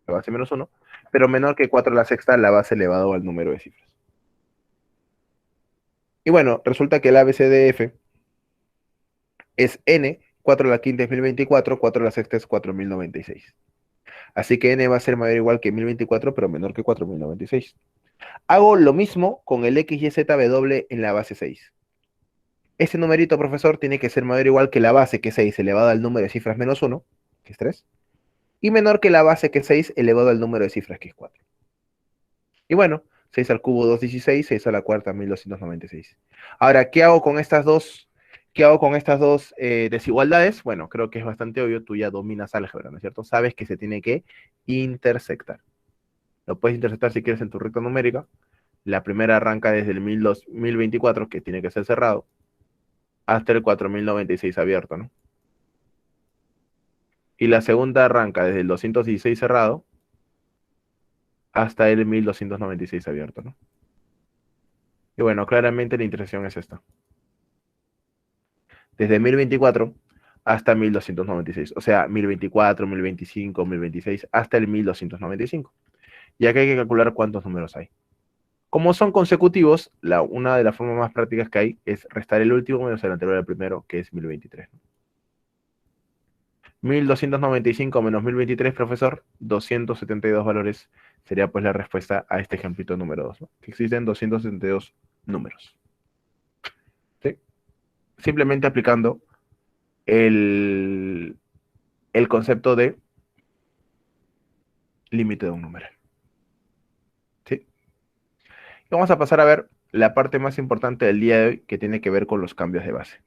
La base menos 1, pero menor que 4 a la sexta, la base elevado al número de cifras. Y bueno, resulta que el ABCDF es n, 4 a la quinta es 1024, 4 a la sexta es 4096. Así que n va a ser mayor o igual que 1024, pero menor que 4096. Hago lo mismo con el x, y, z, w en la base 6. Este numerito, profesor, tiene que ser mayor o igual que la base, que es 6, elevado al número de cifras menos 1, que es 3, y menor que la base, que es 6, elevado al número de cifras, que es 4. Y bueno, 6 al cubo, 216, 6 a la cuarta, 1296. Ahora, qué hago con estas dos desigualdades? Bueno, creo que es bastante obvio, tú ya dominas álgebra, ¿no es cierto? Sabes que se tiene que intersectar. Lo puedes intersectar si quieres en tu recta numérica. La primera arranca desde el 1024, que tiene que ser cerrado, hasta el 4096 abierto, ¿no? Y la segunda arranca desde el 216 cerrado hasta el 1296 abierto, ¿no? Y bueno, claramente la intersección es esta. Desde 1024 hasta 1296. O sea, 1024, 1025, 1026, hasta el 1295. Ya que hay que calcular cuántos números hay. Como son consecutivos, una de las formas más prácticas que hay es restar el último menos el anterior al primero, que es 1023. 1295 menos 1023, profesor, 272 valores. Sería pues la respuesta a este ejemplito número 2, ¿no? Que existen 272 números. ¿Sí? Simplemente aplicando el concepto de límite de un número. ¿Sí? Y vamos a pasar a ver la parte más importante del día de hoy, que tiene que ver con los cambios de base.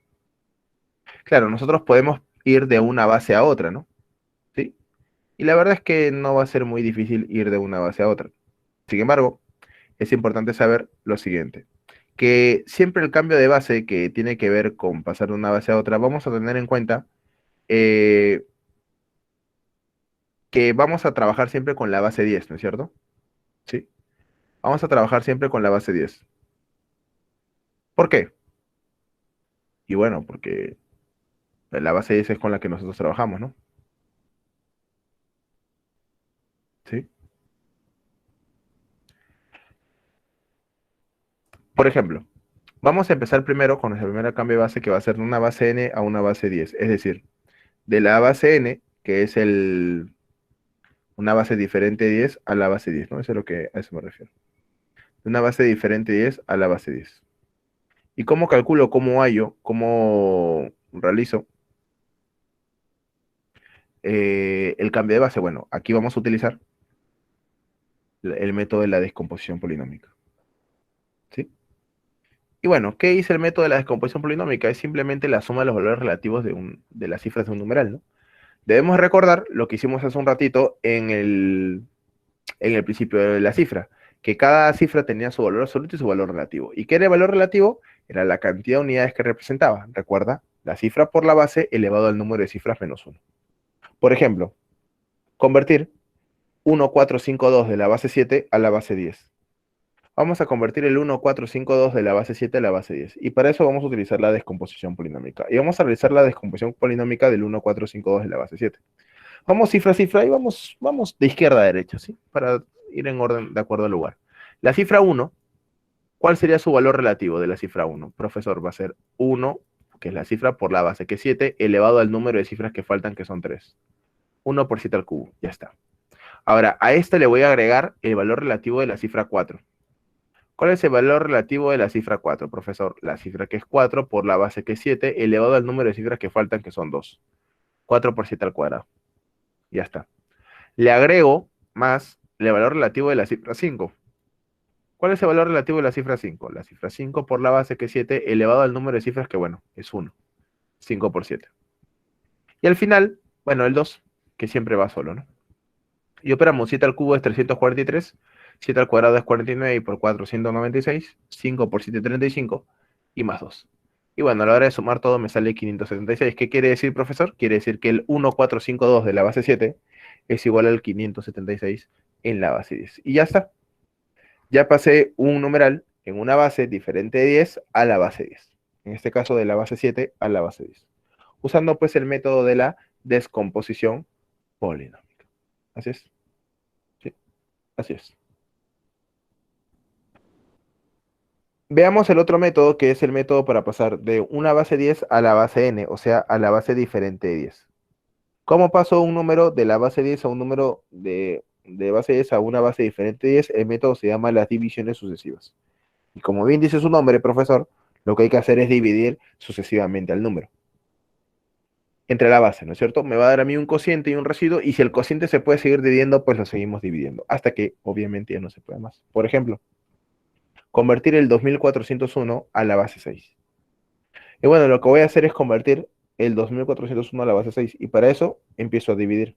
Claro, nosotros podemos ir de una base a otra, ¿no? ¿Sí? Y la verdad es que no va a ser muy difícil ir de una base a otra. Sin embargo, es importante saber lo siguiente, que siempre el cambio de base que tiene que ver con pasar de una base a otra, vamos a tener en cuenta eh, que vamos a trabajar siempre con la base 10, ¿no es cierto? ¿Sí? Vamos a trabajar siempre con la base 10. ¿Por qué? Y bueno, porque la base 10 es con la que nosotros trabajamos, ¿no? ¿Sí? Por ejemplo, vamos a empezar primero con nuestro primer cambio de base, que va a ser de una base n a una base 10. Es decir, de la base n, que es una base diferente 10, a la base 10, ¿no? Eso es lo que a eso me refiero. De una base diferente 10 a la base 10. ¿Y cómo calculo, cómo hallo, cómo realizo el cambio de base? Bueno, aquí vamos a utilizar el método de la descomposición polinómica. ¿Sí? Y bueno, ¿qué dice el método de la descomposición polinómica? Es simplemente la suma de los valores relativos de las cifras de un numeral, ¿no? Debemos recordar lo que hicimos hace un ratito en el principio de la cifra, que cada cifra tenía su valor absoluto y su valor relativo. ¿Y qué era el valor relativo? Era la cantidad de unidades que representaba. Recuerda, la cifra por la base elevado al número de cifras menos 1. Por ejemplo, convertir 1452 de la base 7 a la base 10. Vamos a convertir el 1452 de la base 7 a la base 10. Y para eso vamos a utilizar la descomposición polinómica. Y vamos a realizar la descomposición polinómica del 1452 de la base 7. Vamos cifra a cifra y vamos de izquierda a derecha, ¿sí? Para ir en orden de acuerdo al lugar. La cifra 1, ¿cuál sería su valor relativo de la cifra 1? Profesor, va a ser 1, que es la cifra por la base, que es 7, elevado al número de cifras que faltan, que son 3. 1 por 7 al cubo, ya está. Ahora, a este le voy a agregar el valor relativo de la cifra 4. ¿Cuál es el valor relativo de la cifra 4, profesor? La cifra que es 4 por la base que es 7, elevado al número de cifras que faltan, que son 2. 4 por 7 al cuadrado. Ya está. Le agrego más el valor relativo de la cifra 5. ¿Cuál es el valor relativo de la cifra 5? La cifra 5 por la base que es 7 elevado al número de cifras que, bueno, es 1. 5 por 7. Y al final, bueno, el 2, que siempre va solo, ¿no? Y operamos 7 al cubo es 343, 7 al cuadrado es 49 y por 4, 196, 5 por 7, 35 y más 2. Y bueno, a la hora de sumar todo me sale 576. ¿Qué quiere decir, profesor? Quiere decir que el 1452 de la base 7 es igual al 576 en la base 10. Y ya está. Ya pasé un numeral en una base diferente de 10 a la base 10. En este caso de la base 7 a la base 10. usando pues el método de la descomposición polinómica. Así es. Sí, así es. Veamos el otro método, que es el método para pasar de una base 10 a la base n, o sea, a la base diferente de 10. ¿Cómo paso un número de la base 10 a un número de base 10 a una base diferente de 10? El método se llama las divisiones sucesivas. Y como bien dice su nombre, profesor, lo que hay que hacer es dividir sucesivamente al número entre la base, ¿no es cierto? Me va a dar a mí un cociente y un residuo, y si el cociente se puede seguir dividiendo, pues lo seguimos dividiendo, hasta que obviamente ya no se puede más. Por ejemplo, convertir el 2401 a la base 6. Y bueno, lo que voy a hacer es convertir el 2401 a la base 6, y para eso empiezo a dividir.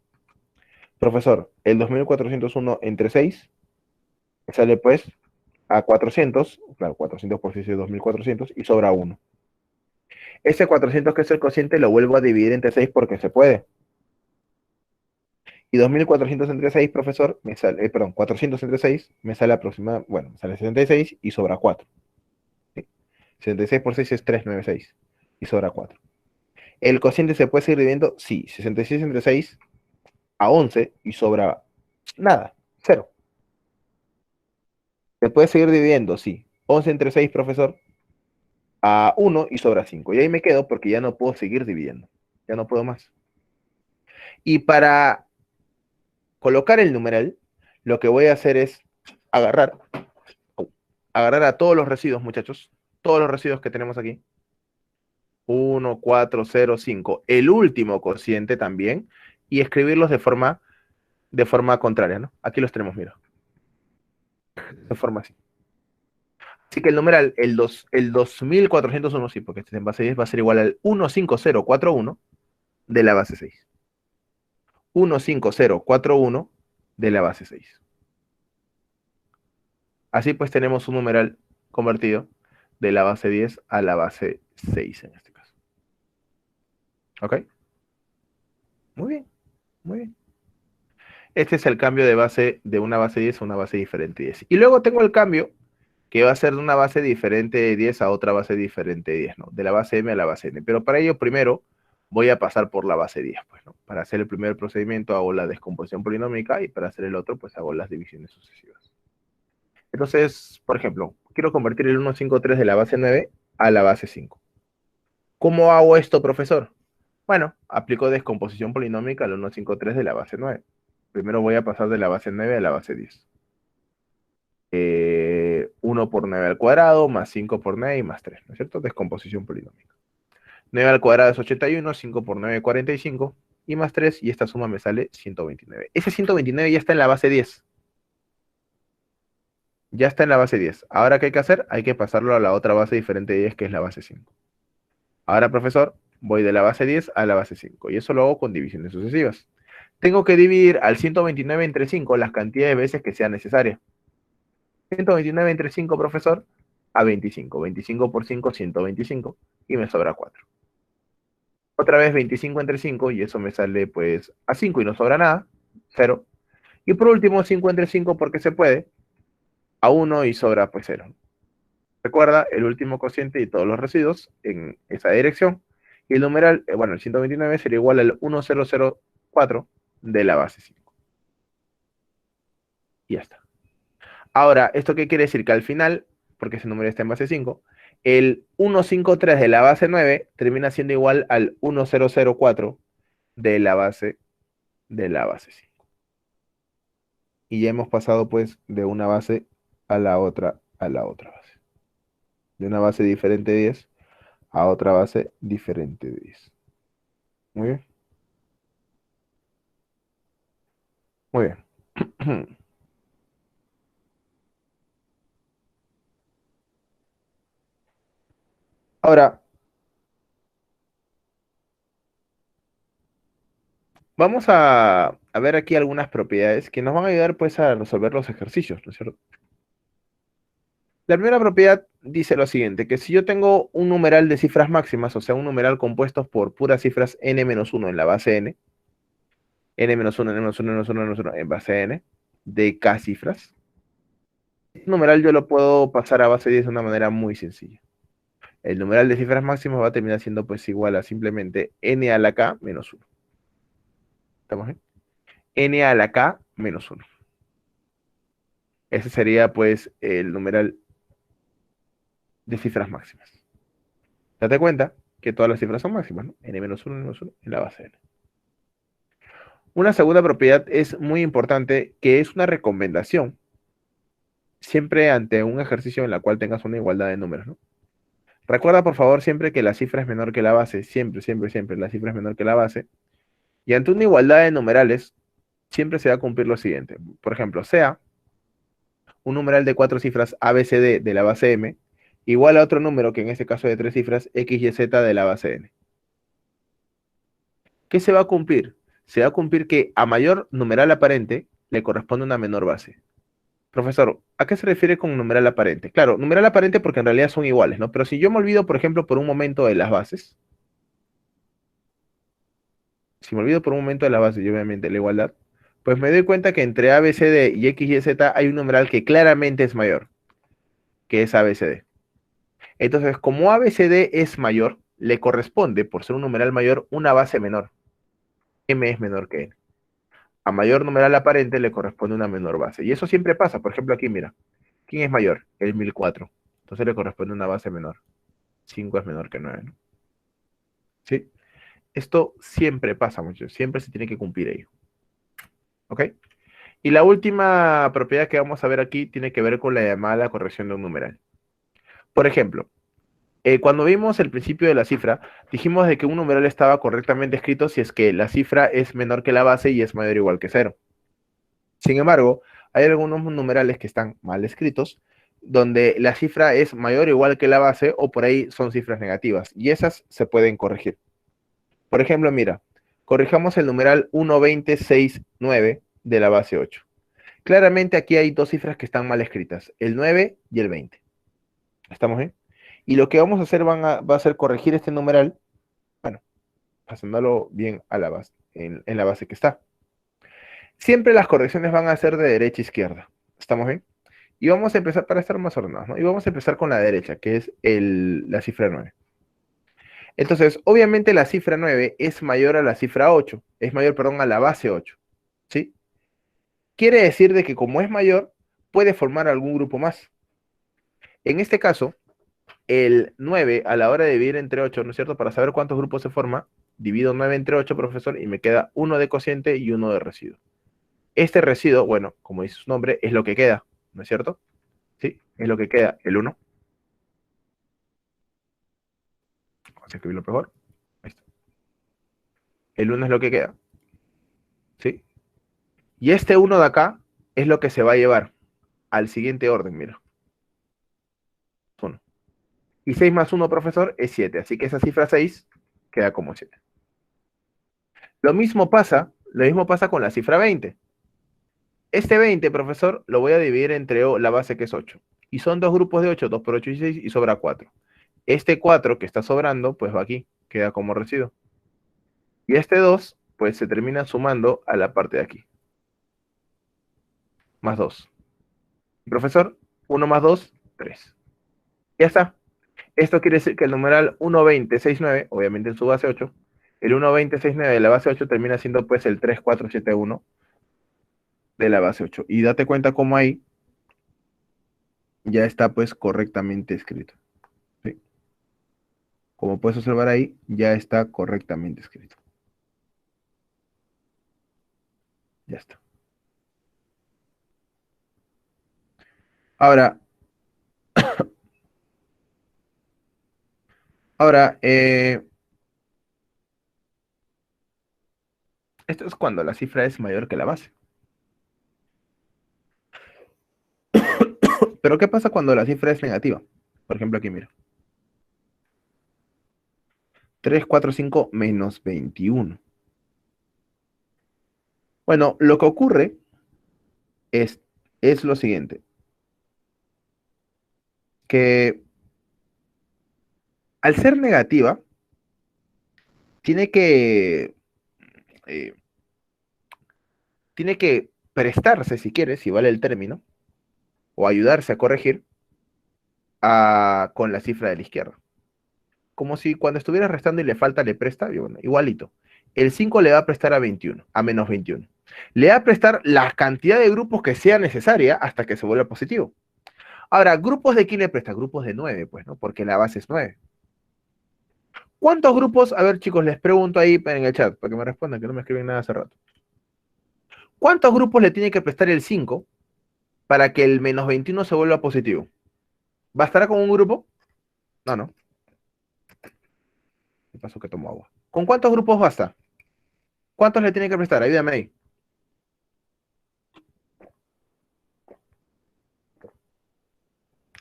Profesor, el 2401 entre 6 me sale pues a 400, claro, 400 por 6 es 2400, y sobra 1. Ese 400 que es el cociente lo vuelvo a dividir entre 6 porque se puede. Y 2400 entre 6, profesor, me sale, perdón, 400 entre 6 me sale aproximadamente, bueno, me sale 66 y sobra 4. ¿Sí? 66 por 6 es 396 y sobra 4. ¿El cociente se puede seguir dividiendo? Sí, 66 entre 6 a 11 y sobra nada, 0. ¿Se puede seguir dividiendo? Sí. 11 entre 6, profesor, a 1 y sobra 5. Y ahí me quedo porque ya no puedo seguir dividiendo. Ya no puedo más. Y para colocar el numeral, lo que voy a hacer es agarrar, agarrar a todos los residuos, muchachos. Todos los residuos que tenemos aquí. 1, 4, 0, 5. El último cociente también. Y escribirlos de forma contraria, ¿no? Aquí los tenemos, mira. De forma así. Así que el numeral, el 2401, sí, porque este es en base 10, va a ser igual al 15041 de la base 6. 15041 de la base 6. Así pues tenemos un numeral convertido de la base 10 a la base 6 en este caso. ¿Ok? Muy bien, muy bien. Este es el cambio de base de una base 10 a una base diferente de 10. Y luego tengo el cambio que va a ser de una base diferente de 10 a otra base diferente de 10, ¿no? De la base m a la base n. Pero para ello primero voy a pasar por la base 10, pues, ¿no? Para hacer el primer procedimiento hago la descomposición polinómica y para hacer el otro, pues hago las divisiones sucesivas. Entonces, por ejemplo, quiero convertir el 153 de la base 9 a la base 5. ¿Cómo hago esto, profesor? Bueno, aplico descomposición polinómica al 153 de la base 9. Primero voy a pasar de la base 9 a la base 10. 1 por 9 al cuadrado, más 5 por 9 y más 3, ¿no es cierto? Descomposición polinómica. 9 al cuadrado es 81, 5 por 9 45, y más 3, y esta suma me sale 129. Ese 129 ya está en la base 10. Ya está en la base 10. Ahora, ¿qué hay que hacer? Hay que pasarlo a la otra base diferente de 10, que es la base 5. Ahora, profesor, voy de la base 10 a la base 5, y eso lo hago con divisiones sucesivas. Tengo que dividir al 129 entre 5 las cantidades de veces que sea necesaria. 129 entre 5, profesor, a 25. 25 por 5, 125, y me sobra 4. Otra vez 25 entre 5, y eso me sale pues a 5 y no sobra nada, 0. Y por último 5 entre 5 porque se puede, a 1 y sobra pues 0. Recuerda el último cociente y todos los residuos en esa dirección. Y el numeral, bueno, el 129 sería igual al 1004 de la base 5. Y ya está. Ahora, ¿esto qué quiere decir? Que al final, porque ese número está en base 5, el 153 de la base 9 termina siendo igual al 1004 de la base 5. Y ya hemos pasado pues de una base a la otra base. De una base diferente de 10 a otra base diferente de 10. Muy bien. Muy bien. Ahora, vamos a ver aquí algunas propiedades que nos van a ayudar pues a resolver los ejercicios, ¿no es cierto? La primera propiedad dice lo siguiente, que si yo tengo un numeral de cifras máximas, o sea, un numeral compuesto por puras cifras n-1 en la base n, n-1, n-1, n-1, n-1 en base n, de k cifras, este numeral yo lo puedo pasar a base 10 de una manera muy sencilla. El numeral de cifras máximas va a terminar siendo pues igual a simplemente n a la k menos 1. ¿Estamos bien? N a la k menos 1. Ese sería pues el numeral de cifras máximas. Date cuenta que todas las cifras son máximas, ¿no? N menos 1, N menos 1 en la base n. Una segunda propiedad es muy importante, que es una recomendación siempre ante un ejercicio en la cual tengas una igualdad de números, ¿no? Recuerda, por favor, siempre que la cifra es menor que la base, siempre, siempre, siempre la cifra es menor que la base, y ante una igualdad de numerales, siempre se va a cumplir lo siguiente. Por ejemplo, sea un numeral de 4 cifras ABCD de la base M, igual a otro número que en este caso de 3 cifras XYZ de la base N. ¿Qué se va a cumplir? Se va a cumplir que a mayor numeral aparente le corresponde una menor base. Profesor, ¿a qué se refiere con numeral aparente? Claro, numeral aparente porque en realidad son iguales, ¿no? Pero si yo me olvido, por ejemplo, por un momento de las bases, si me olvido por un momento de las bases y obviamente la igualdad, pues me doy cuenta que entre A, B, C, D y X, Y, Z hay un numeral que claramente es mayor, que es A, B, C, D. Entonces, como A, B, C, D es mayor, le corresponde, por ser un numeral mayor, una base menor. M es menor que N. A mayor numeral aparente le corresponde una menor base. Y eso siempre pasa. Por ejemplo, aquí, mira. ¿Quién es mayor? El 1004. Entonces le corresponde una base menor. 5 es menor que 9, ¿no? ¿Sí? Esto siempre pasa, muchachos. Siempre se tiene que cumplir ello. ¿Ok? Y la última propiedad que vamos a ver aquí tiene que ver con la llamada corrección de un numeral. Por ejemplo, cuando vimos el principio de la cifra, dijimos de que un numeral estaba correctamente escrito si es que la cifra es menor que la base y es mayor o igual que 0. Sin embargo, hay algunos numerales que están mal escritos, donde la cifra es mayor o igual que la base o por ahí son cifras negativas, y esas se pueden corregir. Por ejemplo, mira, corrijamos el numeral 1,20,6,9 de la base 8. Claramente aquí hay dos cifras que están mal escritas, el 9 y el 20. ¿Estamos bien? Y lo que vamos a hacer va a ser corregir este numeral, bueno, pasándolo bien a la base, en la base que está. Siempre las correcciones van a ser de derecha a izquierda. ¿Estamos bien? Y vamos a empezar, para estar más ordenados, ¿no? Y vamos a empezar con la derecha, que es la cifra 9. Entonces, obviamente la cifra 9 es mayor a la cifra 8, es mayor, perdón, a la base 8, ¿sí? Quiere decir de que como es mayor, puede formar algún grupo más. En este caso, el 9 a la hora de dividir entre 8, ¿no es cierto? Para saber cuántos grupos se forma, divido 9 entre 8, profesor, y me queda uno de cociente y uno de residuo. Este residuo, bueno, como dice su nombre, es lo que queda, ¿no es cierto? Sí, es lo que queda, el 1. Vamos a escribirlo mejor. Ahí está. El 1 es lo que queda, ¿sí? Y este 1 de acá es lo que se va a llevar al siguiente orden, mira. 1. Y 6 más 1, profesor, es 7. Así que esa cifra 6 queda como 7. Lo mismo pasa con la cifra 20. Este 20, profesor, lo voy a dividir entre la base que es 8. Y son dos grupos de 8, 2 por 8 y 6, y sobra 4. Este 4 que está sobrando, pues va aquí, queda como residuo. Y este 2, pues se termina sumando a la parte de aquí. Más 2. Profesor, 1 más 2, 3. Ya está. Esto quiere decir que el numeral 1,20,6,9, obviamente en su base 8, el 1,20,6,9 de la base 8 termina siendo pues el 3,4,7,1 de la base 8. Y date cuenta cómo ahí ya está pues correctamente escrito. ¿Sí? Como puedes observar ahí, ya está correctamente escrito. Ya está. Ahora, ahora, esto es cuando la cifra es mayor que la base. Pero ¿qué pasa cuando la cifra es negativa? Por ejemplo, aquí mira. 3,4,5 menos 21. Bueno, lo que ocurre es, es lo siguiente, que al ser negativa, tiene que, eh, tiene que prestarse, si quieres, si vale el término, o ayudarse a corregir con la cifra de la izquierda. como si cuando estuviera restando y le falta, le presta, y bueno, igualito. El 5 le va a prestar a 21, a menos 21. Le va a prestar la cantidad de grupos que sea necesaria hasta que se vuelva positivo. Ahora, ¿grupos de quién le presta? Grupos de 9, pues, ¿no? Porque la base es 9. ¿Cuántos grupos? A ver, chicos, les pregunto ahí en el chat, para que me respondan, que no me escriben nada hace rato. ¿Cuántos grupos le tiene que prestar el 5 para que el menos 21 se vuelva positivo? ¿Bastará con un grupo? No, no. ¿Qué pasó que tomo agua? ¿Con cuántos grupos basta? ¿Cuántos le tiene que prestar? Ayúdame ahí.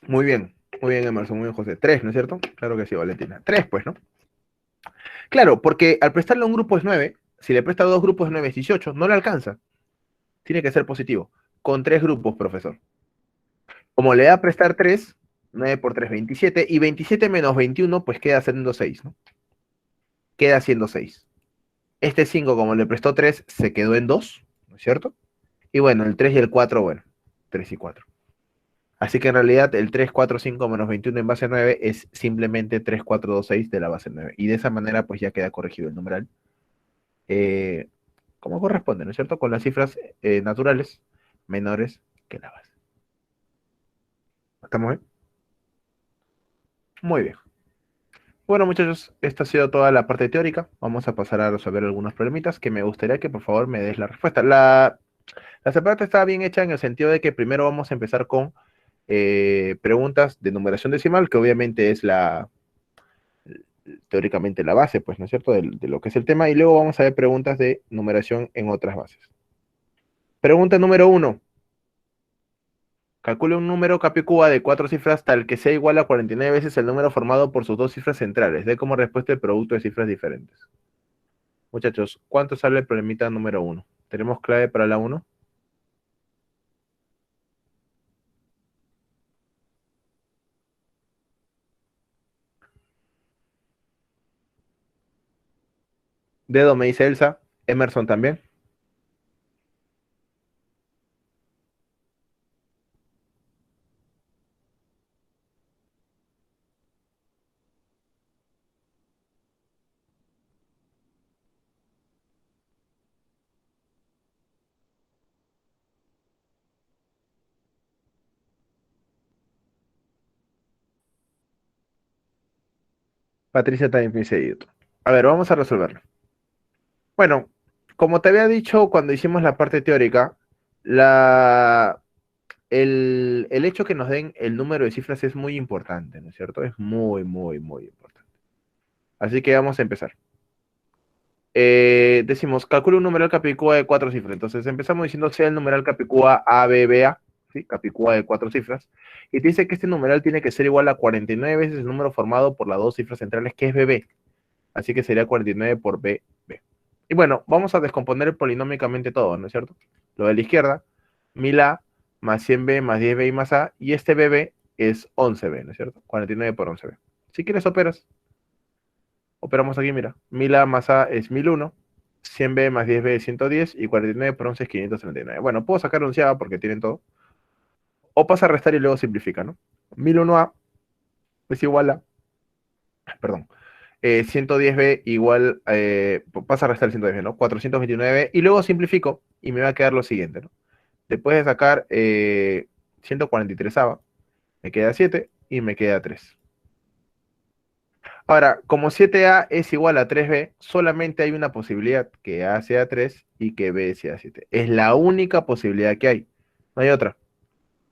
Muy bien, Emerson, muy bien, José. 3, ¿no es cierto? Claro que sí, Valentina. 3, pues, ¿no? Claro, porque al prestarle a un grupo es 9, si le presta a dos grupos es 9, es 18, no le alcanza. Tiene que ser positivo. Con 3 grupos, profesor. Como le da a prestar 3, 9 por 3, 27, y 27 menos 21, pues queda siendo 6, ¿no? Queda siendo 6. Este 5, como le prestó 3, se quedó en 2, ¿no es cierto? Y bueno, el 3 y el 4, bueno, 3 y 4. Así que en realidad el 3, 4, 5 menos 21 en base 9 es simplemente 3, 4, 2, 6 de la base 9. Y de esa manera pues ya queda corregido el numeral. Eh, como corresponde, ¿no es cierto? Con las cifras naturales menores que la base. ¿Estamos bien? Muy bien. Bueno, muchachos, esta ha sido toda la parte teórica. Vamos a pasar a resolver algunos problemitas que me gustaría que por favor me des la respuesta. La separata está bien hecha en el sentido de que primero vamos a empezar con preguntas de numeración decimal, que obviamente es teóricamente la base, pues, ¿no es cierto?, de lo que es el tema, y luego vamos a ver preguntas de numeración en otras bases. Pregunta número 1. Calcule un número capicúa de 4 cifras tal que sea igual a 49 veces el número formado por sus dos cifras centrales. Dé como respuesta el producto de cifras diferentes. Muchachos, ¿cuánto sale el problemita número 1? ¿Tenemos clave para la 1? Dedo me dice Elsa. Emerson también. Patricia también piensa y otro. A ver, vamos a resolverlo. Bueno, como te había dicho cuando hicimos la parte teórica, el hecho que nos den el número de cifras es muy importante, ¿no es cierto? Es muy, muy, muy importante. Así que vamos a empezar. Decimos, calcula un numeral capicúa de 4 cifras. Entonces empezamos diciendo sea el numeral capicúa ABBA, ¿sí? Capicúa de 4 cifras. Y te dice que este numeral tiene que ser igual a 49 veces el número formado por las dos cifras centrales, que es BB. Así que sería 49 por BB. Y bueno, vamos a descomponer polinómicamente todo, ¿no es cierto? Lo de la izquierda, 1000A más 100B más 10B y más A, y este BB es 11B, ¿no es cierto? 49 por 11B. Si quieres operas. Operamos aquí, mira. 1000A más A es 1001, 100B más 10B es 110 y 49 por 11 es 539. Bueno, puedo sacar onceava porque tienen todo. O pasa a restar y luego simplifica, ¿no? 1001A es igual a, perdón, 110B igual, pasa a restar el 110B, ¿no? 429 y luego simplifico y me va a quedar lo siguiente, ¿no? Después de sacar 143 me queda 7 y me queda 3. Ahora, como 7A es igual a 3B, solamente hay una posibilidad, que A sea 3 y que B sea 7. Es la única posibilidad que hay. No hay otra.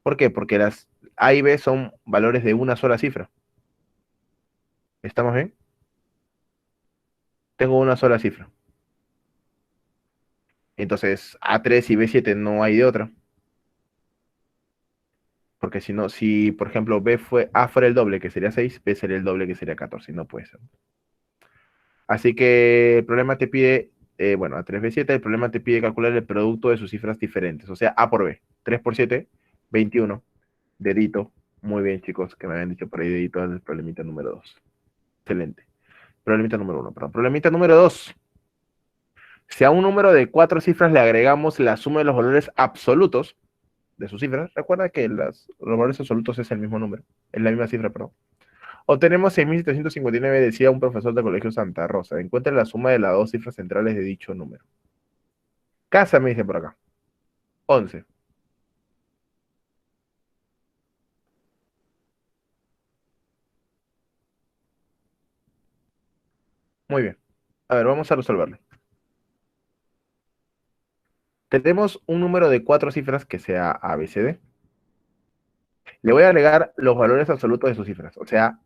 ¿Por qué? Porque las A y B son valores de una sola cifra. ¿Estamos bien? Tengo una sola cifra. Entonces, A3 y B7 no hay de otra. Porque si no, si por ejemplo A fuera el doble, que sería 6, B sería el doble, que sería 14. Y no puede ser. Así que el problema te pide, bueno, a 3B7, el problema te pide calcular el producto de sus cifras diferentes, o sea, A por B. 3 por 7, 21. Dedito. Muy bien, chicos, que me habían dicho por ahí dedito al problemita número 2. Excelente. Problemita número 1, perdón. Problemita número 2. Si a un número de 4 cifras le agregamos la suma de los valores absolutos de sus cifras, recuerda que los valores absolutos es el mismo número, es la misma cifra, perdón. O tenemos 6.759, decía un profesor del Colegio Santa Rosa. Encuentra la suma de las dos cifras centrales de dicho número. Casa me dice por acá. 11. Muy bien. A ver, vamos a resolverlo. Tenemos un número de 4 cifras que sea ABCD. Le voy a agregar los valores absolutos de sus cifras. O sea,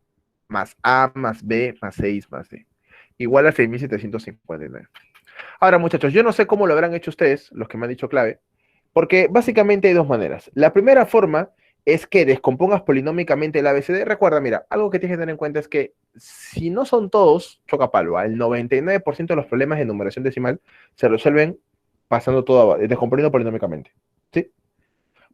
más A, más B, más 6, más D. Igual a 6.759. Ahora, muchachos, yo no sé cómo lo habrán hecho ustedes, los que me han dicho clave, porque básicamente hay dos maneras. La primera forma es que descompongas polinómicamente el ABCD. Recuerda, mira, algo que tienes que tener en cuenta es que si no son todos, choca palo, el 99% de los problemas de numeración decimal se resuelven pasando todo, descomponiendo polinómicamente. ¿Sí?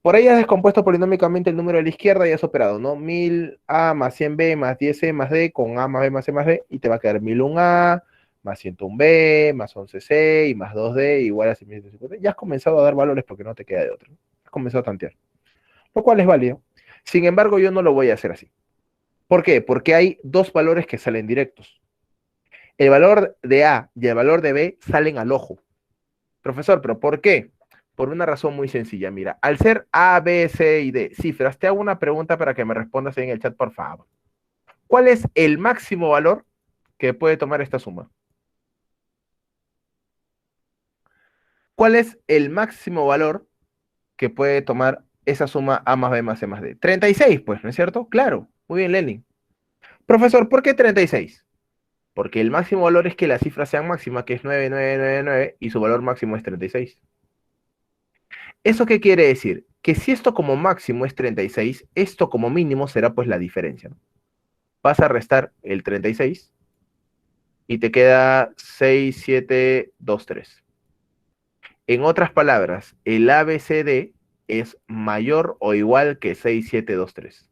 Por ahí has descompuesto polinómicamente el número de la izquierda y has operado, ¿no? 1000A más 100B más 10C más D con A más B más C más D y te va a quedar 1001A más 101B más 11C y más 2D igual a 6150. Ya has comenzado a dar valores porque no te queda de otro. Has comenzado a tantear, lo cual es válido. Sin embargo, yo no lo voy a hacer así. ¿Por qué? Porque hay dos valores que salen directos. El valor de A y el valor de B salen al ojo. Profesor, ¿pero por qué? Por una razón muy sencilla. Mira, al ser A, B, C y D cifras, te hago una pregunta para que me respondas ahí en el chat, por favor. ¿Cuál es el máximo valor que puede tomar esta suma? ¿Cuál es el máximo valor que puede tomar esa suma A más B más C más D? 36, pues, ¿no es cierto? Claro. Muy bien, Lenin. Profesor, ¿por qué 36? Porque el máximo valor es que la cifra sea máxima, que es 9999, y su valor máximo es 36. ¿Eso qué quiere decir? Que si esto como máximo es 36, esto como mínimo será pues la diferencia, ¿no? Vas a restar el 36 y te queda 6723. En otras palabras, el ABCD es mayor o igual que 6723.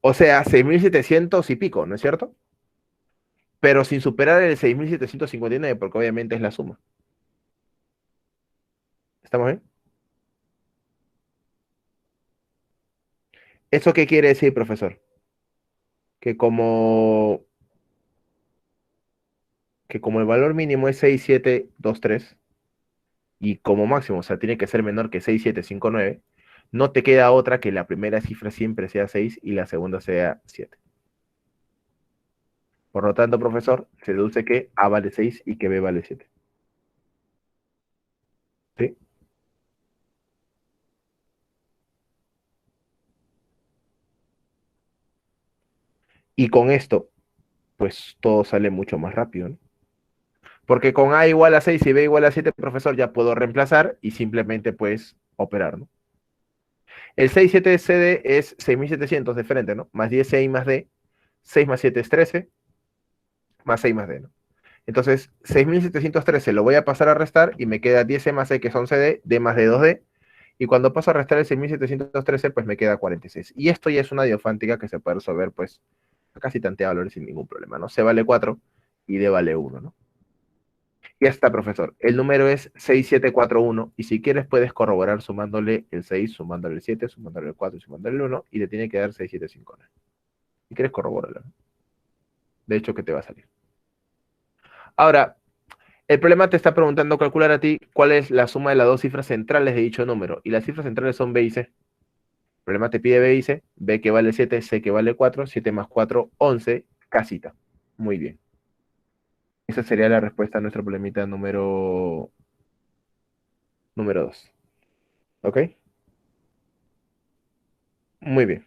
O sea, 6.700 y pico, ¿no es cierto? Pero sin superar el 6.759, porque obviamente es la suma. ¿Estamos bien? ¿Eso qué quiere decir, profesor? Que como, que como el valor mínimo es 6723 y como máximo, o sea, tiene que ser menor que 6759, no te queda otra que la primera cifra siempre sea 6 y la segunda sea 7. Por lo tanto, profesor, se deduce que A vale 6 y que B vale 7. ¿Sí? Y con esto, pues todo sale mucho más rápido, ¿no? Porque con A igual a 6 y B igual a 7, profesor, ya puedo reemplazar y simplemente pues operar, ¿no? El 67CD es 6.700 de frente, ¿no? Más 10C más D, 6 más 7 es 13, más 6 más D, ¿no? Entonces, 6.713 lo voy a pasar a restar y me queda 10C más C, que son CD, D más D 2D. Y cuando paso a restar el 6.713, pues me queda 46. Y esto ya es una diofántica que se puede resolver, pues, a casi tantea valores sin ningún problema, ¿no? C vale 4 y D vale 1, ¿no? Y ya está, profesor. El número es 6741 y si quieres puedes corroborar sumándole el 6, sumándole el 7, sumándole el 4 y sumándole el 1 y te tiene que dar 6759. Si quieres corroborarlo. De hecho, que te va a salir. Ahora, el problema te está preguntando calcular a ti cuál es la suma de las dos cifras centrales de dicho número. Y las cifras centrales son B y C. El problema te pide B y C. B que vale 7, C que vale 4. 7 más 4, 11. Casita. Muy bien. Esa sería la respuesta a nuestro problemita número 2. ¿Ok? Muy bien.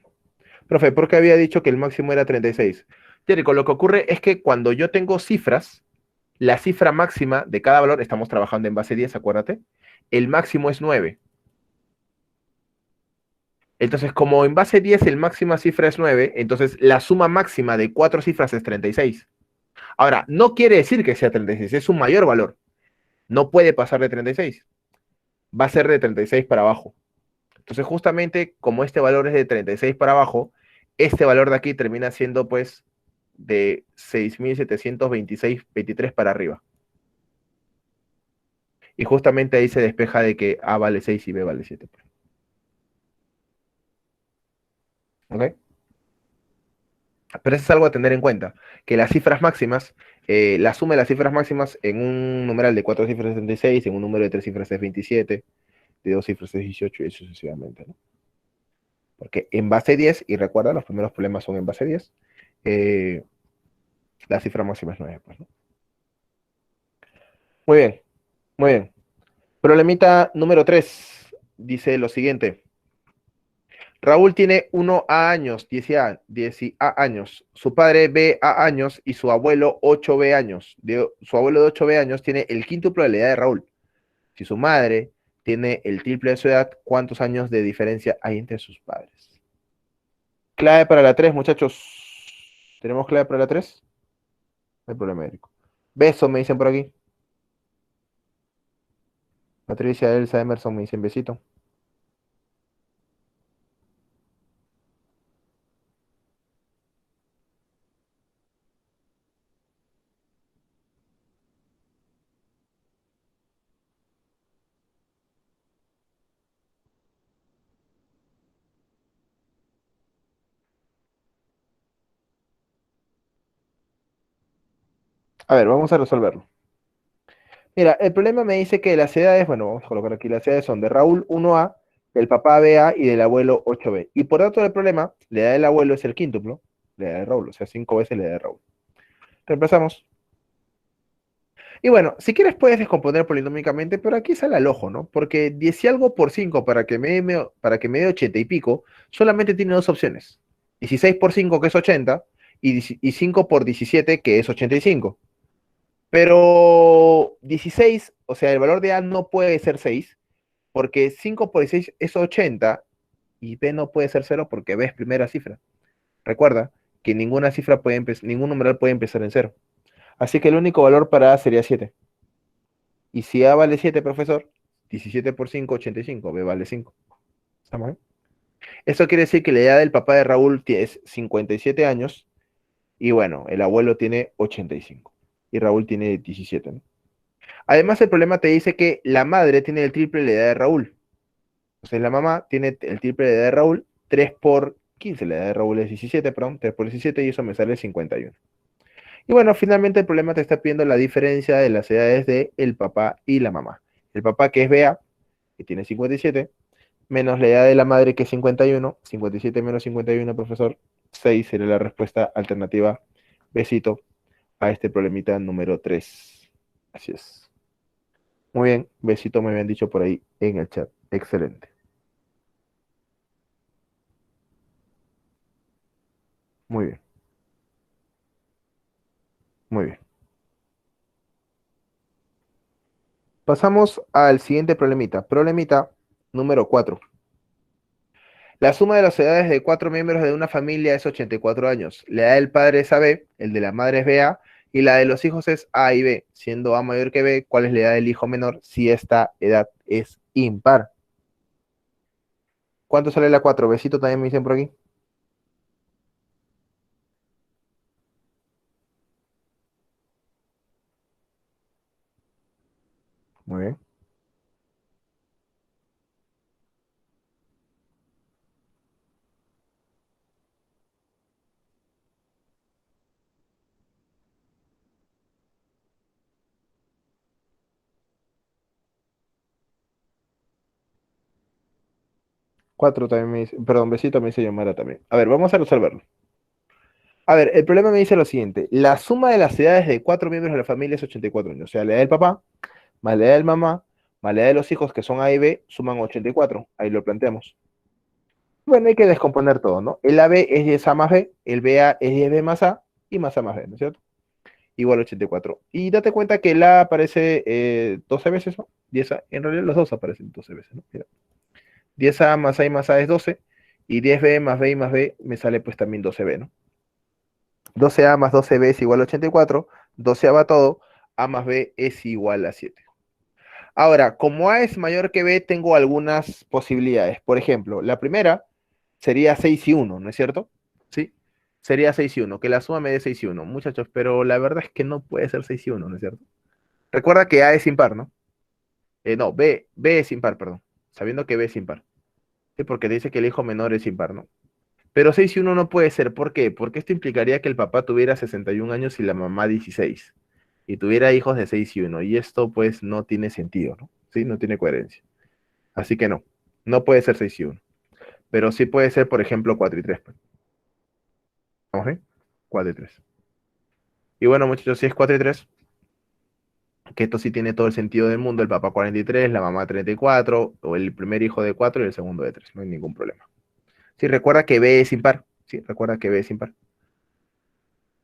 Profe, ¿por qué había dicho que el máximo era 36? Jerico, lo que ocurre es que cuando yo tengo cifras, la cifra máxima de cada valor, estamos trabajando en base 10, acuérdate, el máximo es 9. Entonces, como en base 10 el máxima cifra es 9, entonces la suma máxima de cuatro cifras es 36. Ahora, no quiere decir que sea 36, es un mayor valor. No puede pasar de 36. Va a ser de 36 para abajo. Entonces, justamente como este valor es de 36 para abajo, este valor de aquí termina siendo pues de 6.726,23 para arriba. Y justamente ahí se despeja de que A vale 6 y B vale 7. ¿Ok? Pero eso es algo a tener en cuenta, que las cifras máximas, la suma de las cifras máximas en un numeral de 4 cifras es 76, en un número de 3 cifras es 27, de 2 cifras es 18 y sucesivamente, ¿no? Porque en base 10, y recuerda, los primeros problemas son en base 10, eh, la cifra máxima es 9, pues, ¿no? Muy bien, muy bien. Problemita número 3 dice lo siguiente. Raúl tiene 1A años, 10A años. Su padre BA años y su abuelo 8B años. Su abuelo de 8B años tiene el quíntuplo de la edad de Raúl. Si su madre tiene el triple de su edad, ¿cuántos años de diferencia hay entre sus padres? Clave para la 3, muchachos. ¿Tenemos clave para la 3? No hay problema, Érico. Beso, me dicen por aquí. Patricia, Elsa, Emerson me dicen besito. A ver, vamos a resolverlo. Mira, el problema me dice que las edades, bueno, vamos a colocar aquí, las edades son de Raúl 1A, del papá BA y del abuelo 8B. Y por dato del problema, la edad del abuelo es el quíntuplo, la edad de Raúl, o sea, 5 veces la edad de Raúl. Reemplazamos. Y bueno, si quieres puedes descomponer polinómicamente, pero aquí sale al ojo, ¿no? Porque 10 y algo por 5 para que me dé 80 y pico, solamente tiene dos opciones. 16 por 5, que es 80, y 5 por 17, que es 85. Pero 16, o sea, el valor de A no puede ser 6, porque 5 por 16 es 80, y B no puede ser 0 porque B es primera cifra. Recuerda que ninguna cifra puede ningún numeral puede empezar en 0. Así que el único valor para A sería 7. Y si A vale 7, profesor, 17 por 5, 85, B vale 5. ¿Estamos bien? Eso quiere decir que la edad del papá de Raúl es 57 años, y bueno, el abuelo tiene 85, y Raúl tiene 17, ¿no? Además, el problema te dice que la madre tiene el triple de la edad de Raúl. Entonces, la mamá tiene el triple de la edad de Raúl, 3 por 15, la edad de Raúl es 17, perdón, 3 por 17, y eso me sale 51. Y bueno, finalmente el problema te está pidiendo la diferencia de las edades de el papá y la mamá. El papá, que es BA, que tiene 57, menos la edad de la madre, que es 51. 57 menos 51, profesor, 6 sería la respuesta alternativa. Besito a este problemita número 3. Así es. Muy bien, besito me habían dicho por ahí en el chat. Excelente. Muy bien, muy bien. Pasamos al siguiente problemita. Problemita número 4. La suma de las edades de cuatro miembros de una familia es 84 años. La edad del padre es AB, el de la madre es BA, y la de los hijos es A y B. Siendo A mayor que B, ¿cuál es la edad del hijo menor si esta edad es impar? ¿Cuánto sale la 4? Besito también me dicen por aquí. Muy bien. 4 también me dice, perdón, besito me dice Yomara también. A ver, vamos a resolverlo. A ver, el problema me dice lo siguiente. La suma de las edades de cuatro miembros de la familia es 84 años. O sea, la edad del papá, más la edad del mamá, más la edad de los hijos, que son A y B, suman 84. Ahí lo planteamos. Bueno, hay que descomponer todo, ¿no? El AB es 10A más B, el BA es 10B más A, y más A más B, ¿no es cierto? Igual 84. Y date cuenta que el A aparece 12 veces, ¿no? 10A, en realidad los dos aparecen 12 veces, ¿no? Mira. 10A más A y más A es 12, y 10B más B y más B me sale pues también 12B, ¿no? 12A más 12B es igual a 84, 12A va todo, A más B es igual a 7. Ahora, como A es mayor que B, tengo algunas posibilidades. Por ejemplo, la primera sería 6 y 1, ¿no es cierto? Sí, sería 6 y 1, que la suma me dé 6 y 1, muchachos, pero la verdad es que no puede ser 6 y 1, ¿no es cierto? Recuerda que A es impar, ¿no? No, B es impar, perdón, sabiendo que B es impar. Sí, porque dice que el hijo menor es impar, ¿no? Pero 6 y 1 no puede ser. ¿Por qué? Porque esto implicaría que el papá tuviera 61 años y la mamá 16. Y tuviera hijos de 6 y 1. Y esto pues no tiene sentido, ¿no? ¿Sí? No tiene coherencia. Así que no. No puede ser 6 y 1. Pero sí puede ser, por ejemplo, 4 y 3. Pues. ¿Vamos bien? 4 y 3. Y bueno, muchachos, si es 4 y 3, que esto sí tiene todo el sentido del mundo, el papá 43, la mamá 34, o el primer hijo de 4 y el segundo de 3. No hay ningún problema. Sí, recuerda que B es impar. Sí, recuerda que B es impar.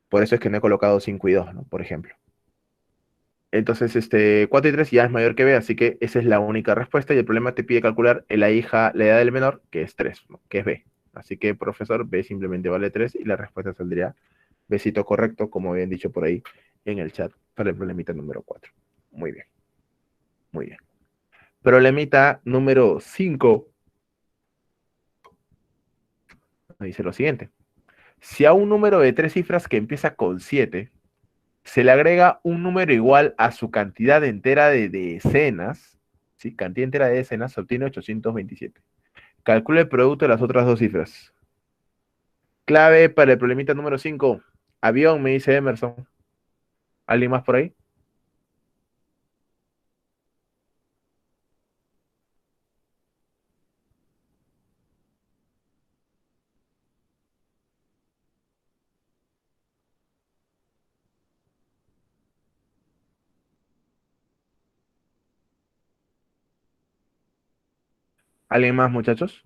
Por eso es que no he colocado 5 y 2, ¿no? Por ejemplo. Entonces, 4 y 3 ya es mayor que B, así que esa es la única respuesta. Y el problema te pide calcular la edad del menor, que es 3, ¿no? Que es B. Así que, profesor, B simplemente vale 3 y la respuesta saldría Bcito correcto, como habían dicho por ahí en el chat, para el problemita número 4. Muy bien, muy bien. Problemita número 5 dice lo siguiente. Si a un número de 3 cifras que empieza con 7 se le agrega un número igual a su cantidad entera de decenas, ¿sí? Cantidad entera de decenas, se obtiene 827. Calcula el producto de las otras dos cifras. Clave para el problemita número 5. Avión, me dice Emerson. ¿Alguien más por ahí? ¿Alguien más, muchachos?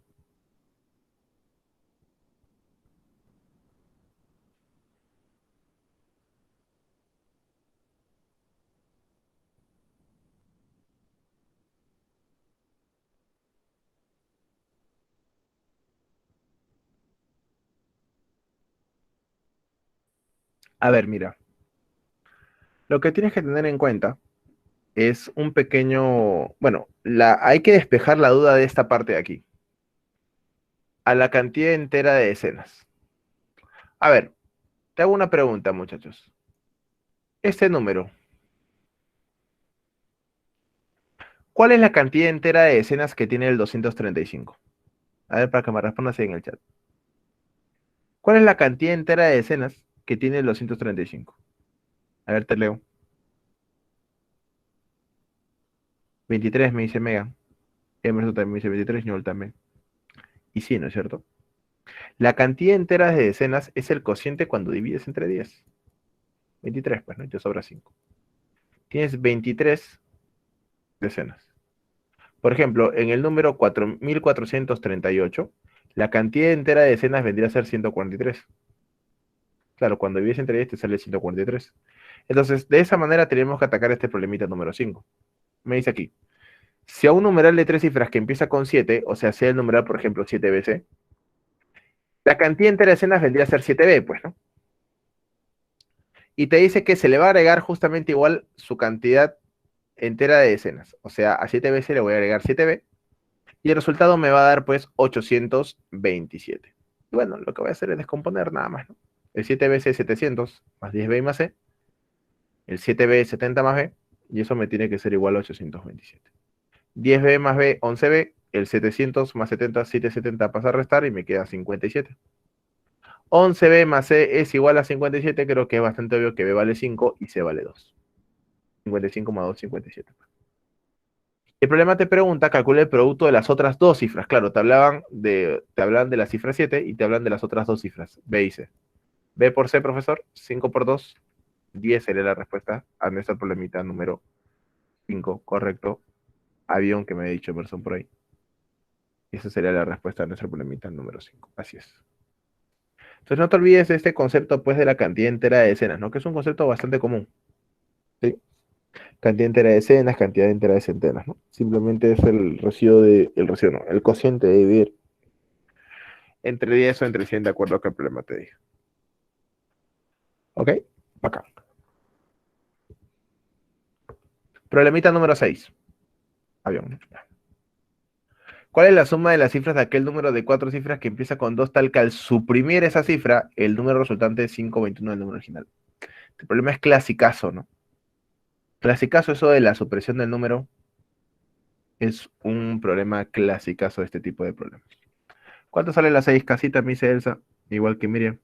A ver, mira. Lo que tienes que tener en cuenta es un pequeño, bueno, hay que despejar la duda de esta parte de aquí, a la cantidad entera de decenas. A ver, te hago una pregunta, muchachos. Este número, ¿cuál es la cantidad entera de decenas que tiene el 235? A ver, para que me respondas ahí en el chat. ¿Cuál es la cantidad entera de decenas que tiene el 235? A ver, te leo. 23 me dice Megan. Emerson también me dice 23, Ñol también. Y sí, ¿no es cierto? La cantidad entera de decenas es el cociente cuando divides entre 10. 23, pues, ¿no? Y te sobra 5. Tienes 23 decenas. Por ejemplo, en el número 4438, la cantidad entera de decenas vendría a ser 143. Claro, cuando divides entre 10 te sale 143. Entonces, de esa manera tenemos que atacar este problemita número 5. Me dice aquí, si a un numeral de tres cifras que empieza con 7, o sea, sea el numeral, por ejemplo, 7bc, la cantidad entera de decenas vendría a ser 7b, pues, ¿no? Y te dice que se le va a agregar justamente igual su cantidad entera de decenas. O sea, a 7bc le voy a agregar 7b y el resultado me va a dar pues 827. Y bueno, lo que voy a hacer es descomponer nada más, ¿no? El 7b es 700 más 10b más c, el 7b es 70 más b, y eso me tiene que ser igual a 827. 10b más b, 11b, el 700 más 70, 770 pasa a restar y me queda 57. 11b más c es igual a 57, creo que es bastante obvio que b vale 5 y c vale 2. 55 más 2, 57. El problema te pregunta, calcula el producto de las otras dos cifras. Claro, te hablan de la cifra 7 y te hablan de las otras dos cifras, B y C. B por C, profesor, 5 por 2, 10 sería la respuesta a nuestra problemita número 5, correcto. Avión que me ha dicho Emerson por ahí. Y esa sería la respuesta a nuestra problemita número 5. Así es. Entonces no te olvides de este concepto pues de la cantidad entera de decenas, ¿no? Que es un concepto bastante común. ¿Sí? Cantidad entera de decenas, cantidad entera de centenas, ¿no? Simplemente es el residuo el residuo no, el cociente de dividir entre 10 o entre 100 de acuerdo a qué problema te dije. ¿Ok? Acá. Problemita número 6. Avión. ¿Cuál es la suma de las cifras de aquel número de cuatro cifras que empieza con 2 tal que al suprimir esa cifra, el número resultante es 521 del número original? El problema es clasicazo, ¿no? Clasicazo, eso de la supresión del número, es un problema clasicazo de este tipo de problemas. ¿Cuánto sale la 6 casita, me dice Elsa? Igual que Miriam.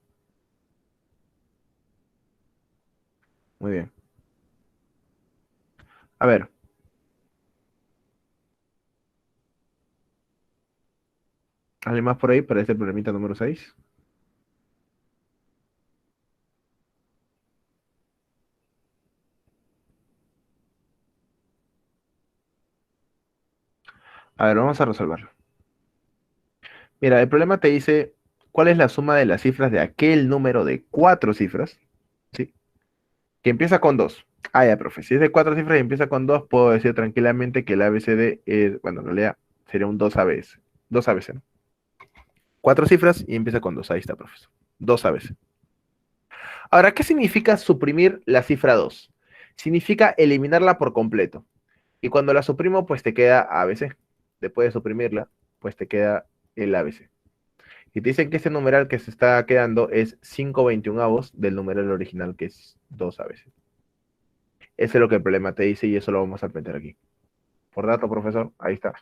Muy bien. A ver, ¿alguien más por ahí para este problemita número 6? A ver, vamos a resolverlo. Mira, el problema te dice cuál es la suma de las cifras de aquel número de cuatro cifras, ¿sí? Que empieza con 2. Ah, ya, profe. Si es de cuatro cifras y empieza con 2, puedo decir tranquilamente que el ABCD es, bueno, en realidad sería un 2 ABC. 2 ABC, ¿no? Cuatro cifras y empieza con 2. Ahí está, profesor. 2 ABC. Ahora, ¿qué significa suprimir la cifra 2? Significa eliminarla por completo. Y cuando la suprimo, pues te queda ABC. Después de suprimirla, pues te queda el ABC. Y te dicen que ese numeral que se está quedando es 5/21 del numeral original, que es 2ABC. Ese es lo que el problema te dice y eso lo vamos a aprender aquí. Por dato, profesor, ahí está.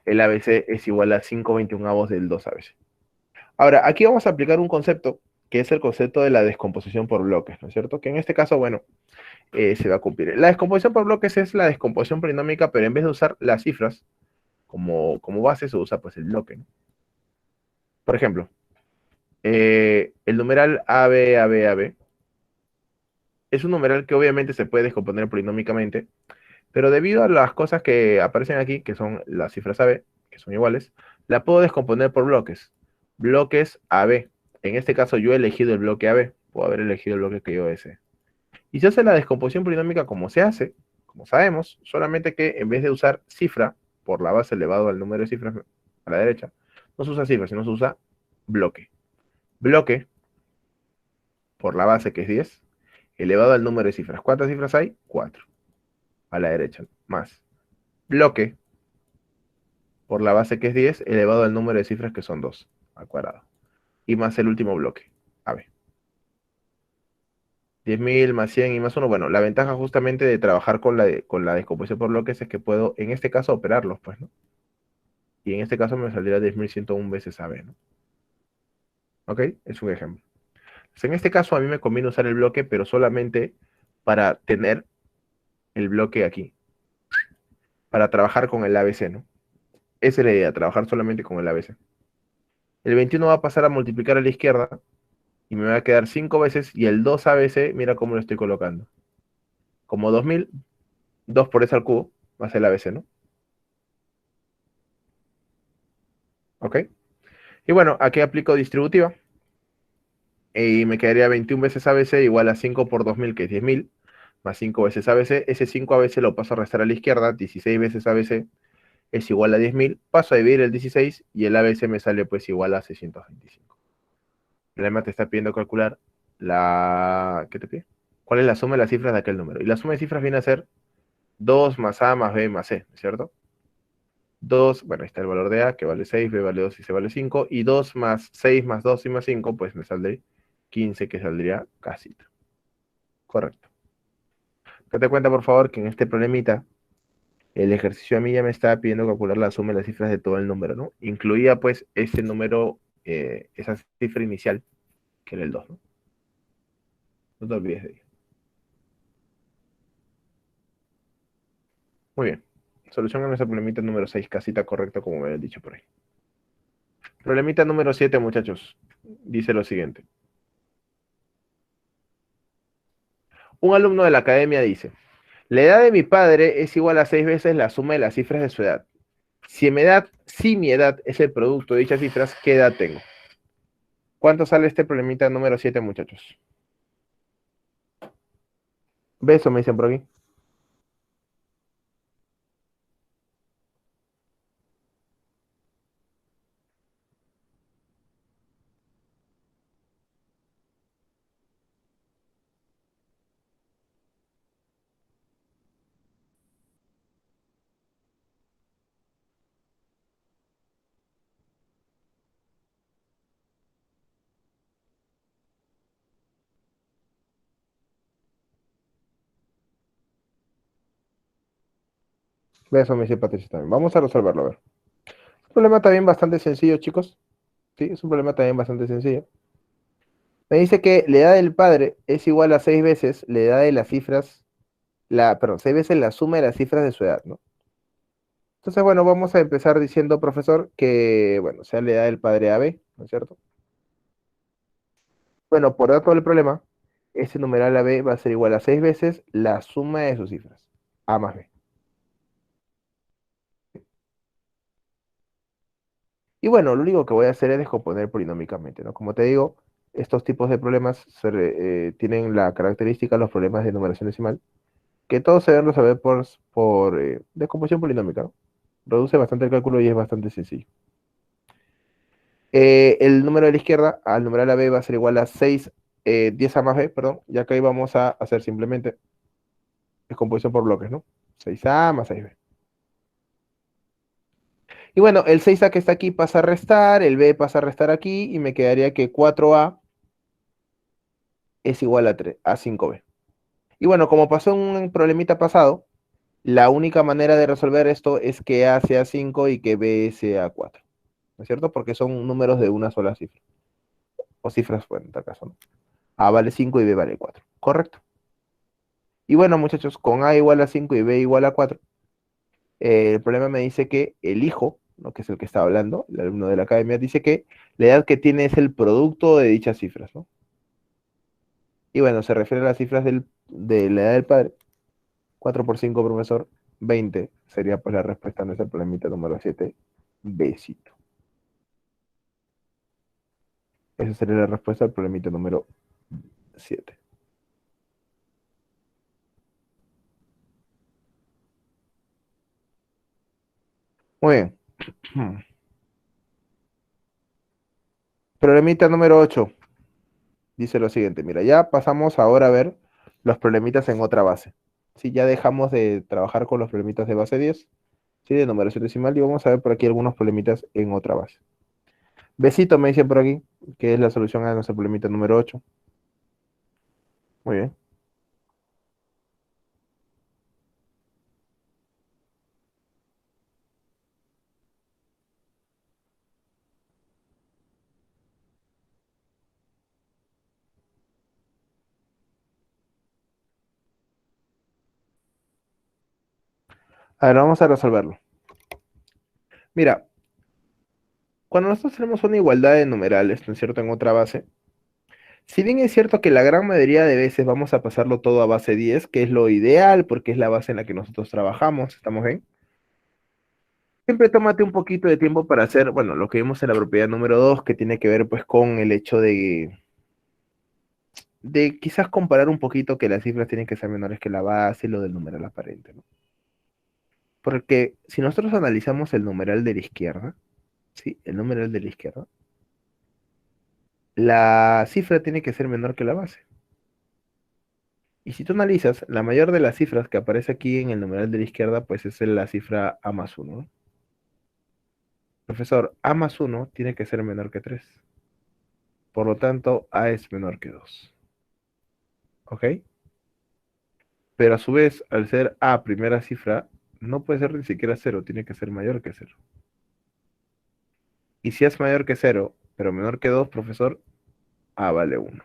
El ABC es igual a 5/21 del 2ABC. Ahora, aquí vamos a aplicar un concepto que es el concepto de la descomposición por bloques, ¿no es cierto? Que en este caso, bueno, se va a cumplir. La descomposición por bloques es la descomposición polinómica, pero en vez de usar las cifras como base, se usa pues el bloque, ¿no? Por ejemplo, el numeral AB es un numeral que obviamente se puede descomponer polinómicamente, pero debido a las cosas que aparecen aquí, que son las cifras AB, que son iguales, la puedo descomponer por bloques. Bloques AB. En este caso yo he elegido el bloque AB. Puedo haber elegido el bloque que yo desee. Y se hace la descomposición polinómica como se hace, como sabemos, solamente que en vez de usar cifra por la base elevado al número de cifras a la derecha, no se usa cifra, sino se usa bloque. Bloque por la base que es 10, elevado al número de cifras. ¿Cuántas cifras hay? 4. A la derecha, más. Bloque por la base que es 10 elevado al número de cifras que son 2 al cuadrado. Y más el último bloque. A ver. 10.000 más 100 y más uno. Bueno, la ventaja justamente de trabajar con la descomposición por bloques es que puedo, en este caso, operarlos, pues, ¿no? Y en este caso me saldría 10.101 veces AB, ¿no? ¿Ok? Es un ejemplo. Pues en este caso a mí me conviene usar el bloque, pero solamente para tener el bloque aquí. Para trabajar con el ABC, ¿no? Esa es la idea, trabajar solamente con el ABC. El 21 va a pasar a multiplicar a la izquierda y me va a quedar 5 veces y el 2ABC, mira cómo lo estoy colocando. Como 2000, 2 por ese al cubo, va a ser el ABC, ¿no? ¿Ok? Y bueno, aquí aplico distributiva y me quedaría 21 veces ABC igual a 5 por 2000, que es 10.000, más 5 veces ABC. Ese 5 ABC lo paso a restar a la izquierda, 16 veces ABC es igual a 10.000, paso a dividir el 16 y el ABC me sale pues igual a 625. El problema te está pidiendo calcular la... ¿Qué te pide? ¿Cuál es la suma de las cifras de aquel número? Y la suma de cifras viene a ser 2 más A más B más C, ¿no es cierto? 2, bueno, ahí está el valor de A, que vale 6, B vale 2 y C vale 5, y 2 más 6 más 2 y más 5, pues me saldría 15, que saldría casito. Correcto. Date cuenta, por favor, que en este problemita, el ejercicio a mí ya me estaba pidiendo calcular la suma de las cifras de todo el número, ¿no? Incluía, pues, ese número, esa cifra inicial, que era el 2, ¿no? No te olvides de ello. Muy bien. Solución a nuestro problemita número 6, casita correcto, como me habían dicho por ahí. Problemita número 7, muchachos. Dice lo siguiente. Un alumno de la academia dice, la edad de mi padre es igual a 6 veces la suma de las cifras de su edad. Si mi edad es el producto de dichas cifras, ¿qué edad tengo? ¿Cuánto sale este problemita número 7, muchachos? Beso, me dicen por aquí. Beso, me dice Patricia también. Vamos a resolverlo, a ver. Un problema también bastante sencillo, chicos. Sí, es un problema también bastante sencillo. Me dice que la edad del padre es igual a 6 veces la edad de las cifras, perdón, 6 veces la suma de las cifras de su edad, ¿no? Entonces, bueno, vamos a empezar diciendo, profesor, que, bueno, sea la edad del padre AB, ¿no es cierto? Bueno, por dato del problema, ese numeral AB va a ser igual a 6 veces la suma de sus cifras, A más B. Y bueno, lo único que voy a hacer es descomponer polinómicamente, ¿no? Como te digo, estos tipos de problemas tienen la característica, los problemas de numeración decimal, que todos se deben resolver por descomposición polinómica, ¿no? Reduce bastante el cálculo y es bastante sencillo. El número de la izquierda al numeral AB va a ser igual a 6, 10A más B, perdón, ya que ahí vamos a hacer simplemente descomposición por bloques, ¿no? 6A más 6B. Y bueno, el 6A que está aquí pasa a restar, el B pasa a restar aquí, y me quedaría que 4A es igual a 5B. Y bueno, como pasó en un problemita pasado, la única manera de resolver esto es que A sea 5 y que B sea 4, ¿no es cierto? Porque son números de una sola cifra, o cifras, bueno, en tal caso, ¿no? A vale 5 y B vale 4, ¿correcto? Y bueno, muchachos, con A igual a 5 y B igual a 4, el problema me dice que el hijo, ¿no? Que es el que está hablando, el alumno de la academia, dice que la edad que tiene es el producto de dichas cifras, ¿no? Y bueno, se refiere a las cifras de la edad del padre. 4 por 5, profesor, 20 sería pues la respuesta a nuestro problemita número 7. Besito. Esa sería la respuesta al problemita número 7. Muy bien. Problemita número 8 dice lo siguiente. Mira, ya pasamos ahora a ver los problemitas en otra base. Si ya dejamos de trabajar con los problemitas de base 10, ¿sí? De numeración decimal, y vamos a ver por aquí algunos problemitas en otra base. Besito me dice por aquí, que es la solución a nuestro problemita número 8. Muy bien. A ver, vamos a resolverlo. Mira, cuando nosotros tenemos una igualdad de numerales, ¿no es cierto?, en otra base, si bien es cierto que la gran mayoría de veces vamos a pasarlo todo a base 10, que es lo ideal porque es la base en la que nosotros trabajamos, ¿estamos bien? Siempre tómate un poquito de tiempo para hacer, bueno, lo que vimos en la propiedad número 2, que tiene que ver pues con el hecho de quizás comparar un poquito que las cifras tienen que ser menores que la base y lo del numeral aparente, ¿no? Porque si nosotros analizamos el numeral de la izquierda, ¿sí? El numeral de la izquierda, la cifra tiene que ser menor que la base. Y si tú analizas, la mayor de las cifras que aparece aquí en el numeral de la izquierda, pues es la cifra A más 1, ¿no? Profesor, A más 1 tiene que ser menor que 3. Por lo tanto, A es menor que 2. ¿Ok? Pero a su vez, al ser A primera cifra, no puede ser ni siquiera 0, tiene que ser mayor que 0. Y si es mayor que 0, pero menor que 2, profesor, A vale 1.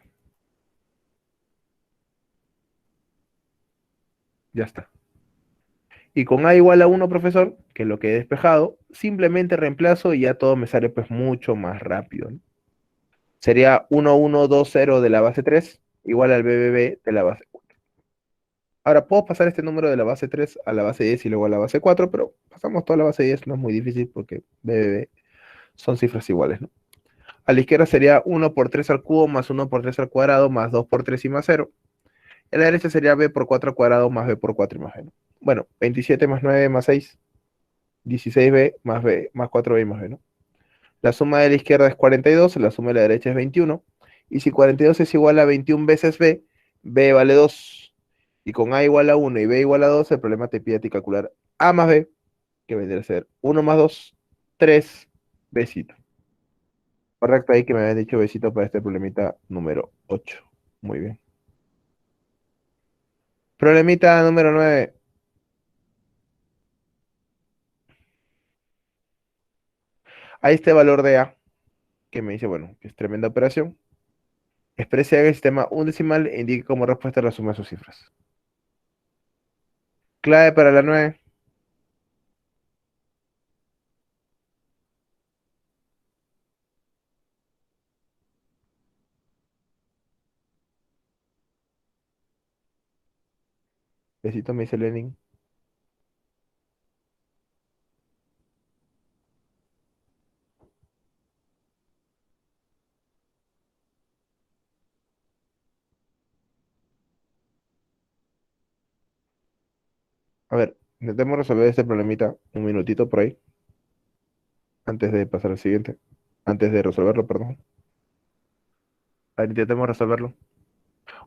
Ya está. Y con A igual a 1, profesor, que es lo que he despejado, simplemente reemplazo y ya todo me sale pues mucho más rápido, ¿no? Sería 1120 de la base 3 igual al BBB de la base 4. Ahora puedo pasar este número de la base 3 a la base 10 y luego a la base 4, pero pasamos toda la base 10, no es muy difícil porque BBB son cifras iguales, ¿no? A la izquierda sería 1 por 3 al cubo más 1 por 3 al cuadrado más 2 por 3 y más 0. A la derecha sería b por 4 al cuadrado más b por 4 y más b, ¿no? Bueno, 27 más 9 más 6, 16b más 4b y más b, ¿no? La suma de la izquierda es 42, la suma de la derecha es 21. Y si 42 es igual a 21 veces b, b vale 2. Y con a igual a 1 y b igual a 2, el problema te pide a ti calcular a más b, que vendría a ser 1 más 2, 3 besito. Correcto, ahí que me habían dicho besito para este problemita número 8. Muy bien. Problemita número 9. Ahí está el valor de a. que me dice, bueno, que es tremenda operación. Exprese en el sistema un decimal e indique como respuesta la suma de sus cifras. Clave para la 9. Besito, me dice Lenin. A ver, intentemos resolver este problemita un minutito por ahí, antes de pasar al siguiente. Antes de resolverlo, perdón. A ver, intentemos resolverlo.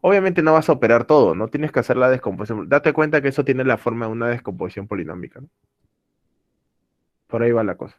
Obviamente no vas a operar todo, ¿no? Tienes que hacer la descomposición. Date cuenta que eso tiene la forma de una descomposición polinómica, ¿no? Por ahí va la cosa.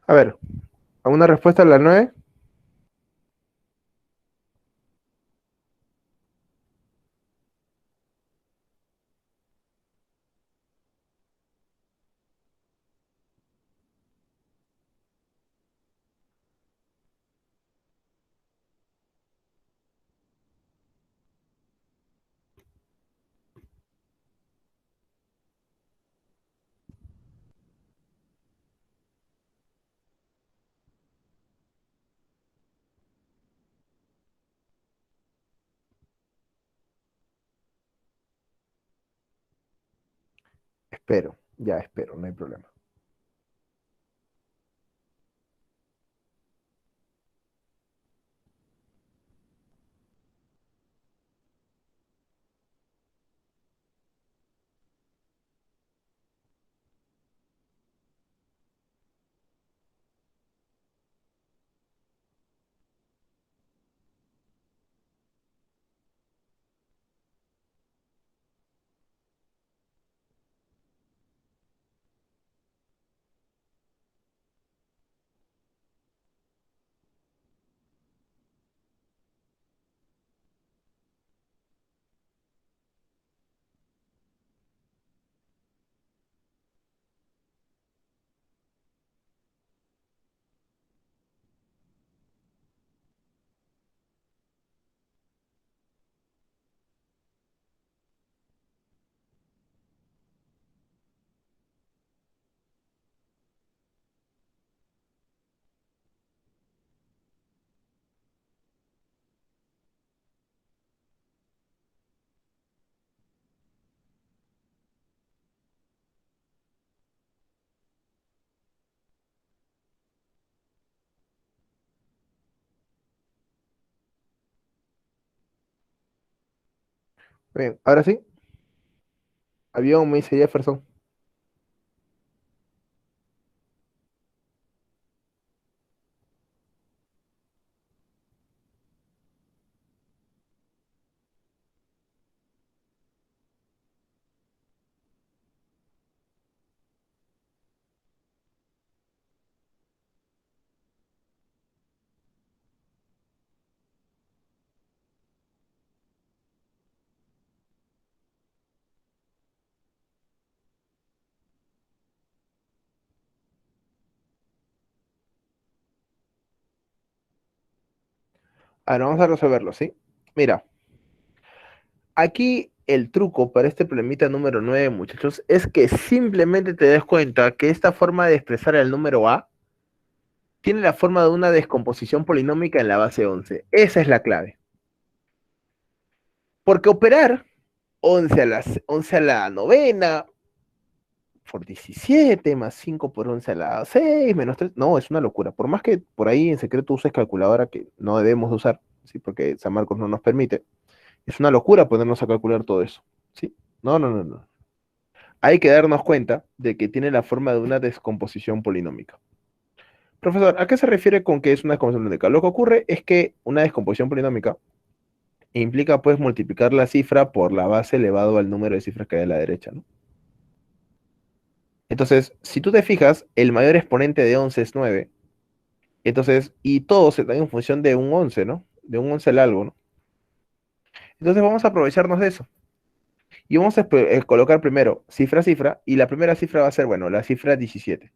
A ver, ¿a una respuesta a la 9? Espero, ya espero, no hay problema. Bien, ahora sí, avión, me dice Jefferson. Ahora vamos a resolverlo, ¿sí? Mira, aquí el truco para este problemita número 9, muchachos, es que simplemente te des cuenta que esta forma de expresar el número A tiene la forma de una descomposición polinómica en la base 11. Esa es la clave. Porque operar 11 a la novena, por 17 más 5 por 11 a la 6 menos 3. No, es una locura. Por más que por ahí en secreto uses calculadora, que no debemos de usar, ¿sí? Porque San Marcos no nos permite, es una locura ponernos a calcular todo eso. ¿Sí? No, no, no, no. Hay que darnos cuenta de que tiene la forma de una descomposición polinómica. Profesor, ¿a qué se refiere con que es una descomposición polinómica? Lo que ocurre es que una descomposición polinómica implica pues multiplicar la cifra por la base elevado al número de cifras que hay a la derecha, ¿no? Entonces, si tú te fijas, el mayor exponente de 11 es 9. Entonces, y todo se da en función de un 11, ¿no? De un 11 al algo, ¿no? Entonces vamos a aprovecharnos de eso. Y vamos a colocar primero cifra, cifra, y la primera cifra va a ser, bueno, la cifra 17.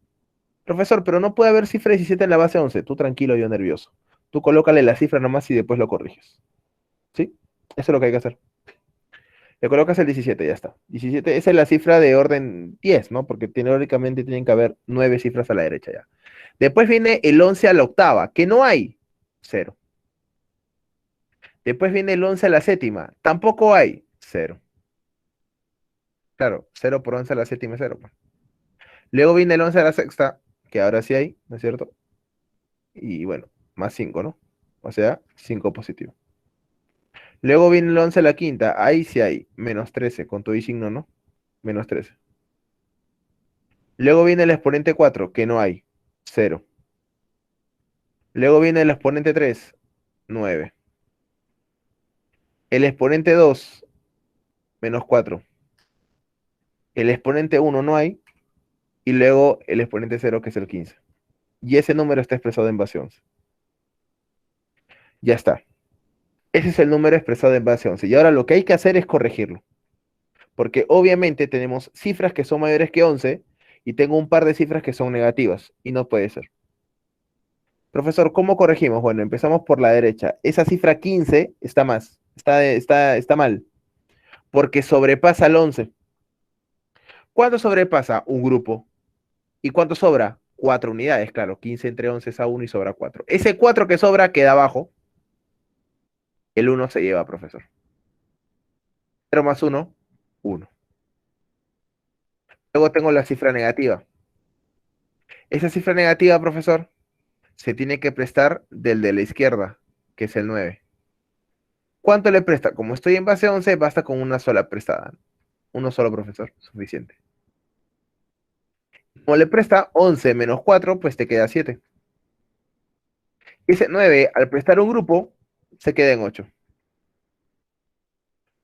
Profesor, pero no puede haber cifra 17 en la base 11. Tú tranquilo, yo nervioso. Tú colócale la cifra nomás y después lo corriges. ¿Sí? Eso es lo que hay que hacer. Le colocas el 17, ya está. 17, esa es la cifra de orden 10, ¿no? Porque teóricamente tienen que haber 9 cifras a la derecha ya. Después viene el 11 a la octava, que no hay. Cero. Después viene el 11 a la séptima, tampoco hay. Cero. Claro, 0 por 11 a la séptima es 0. Pues. Luego viene el 11 a la sexta, que ahora sí hay, ¿no es cierto? Y bueno, más 5, ¿no? O sea, 5 positivo. Luego viene el 11 a la quinta, ahí sí hay, menos 13, con todo y signo, ¿no? Menos 13. Luego viene el exponente 4, que no hay, 0. Luego viene el exponente 3, 9. El exponente 2, menos 4. El exponente 1 no hay, y luego el exponente 0, que es el 15. Y ese número está expresado en base 11. Ya está. Ese es el número expresado en base 11. Y ahora lo que hay que hacer es corregirlo. Porque obviamente tenemos cifras que son mayores que 11 y tengo un par de cifras que son negativas. Y no puede ser. Profesor, ¿cómo corregimos? Bueno, empezamos por la derecha. Esa cifra 15 está más. Está mal. Porque sobrepasa el 11. ¿Cuánto sobrepasa? Un grupo. ¿Y cuánto sobra? 4 unidades, claro. 15 entre 11 es a 1 y sobra 4. Ese 4 que sobra queda abajo. El 1 se lleva, profesor. 0 más 1, 1. Luego tengo la cifra negativa. Esa cifra negativa, profesor, se tiene que prestar del de la izquierda, que es el 9. ¿Cuánto le presta? Como estoy en base 11, basta con una sola prestada. Uno solo, profesor, suficiente. Como le presta 11 menos 4, pues te queda 7. Ese 9, al prestar un grupo, se queda en 8.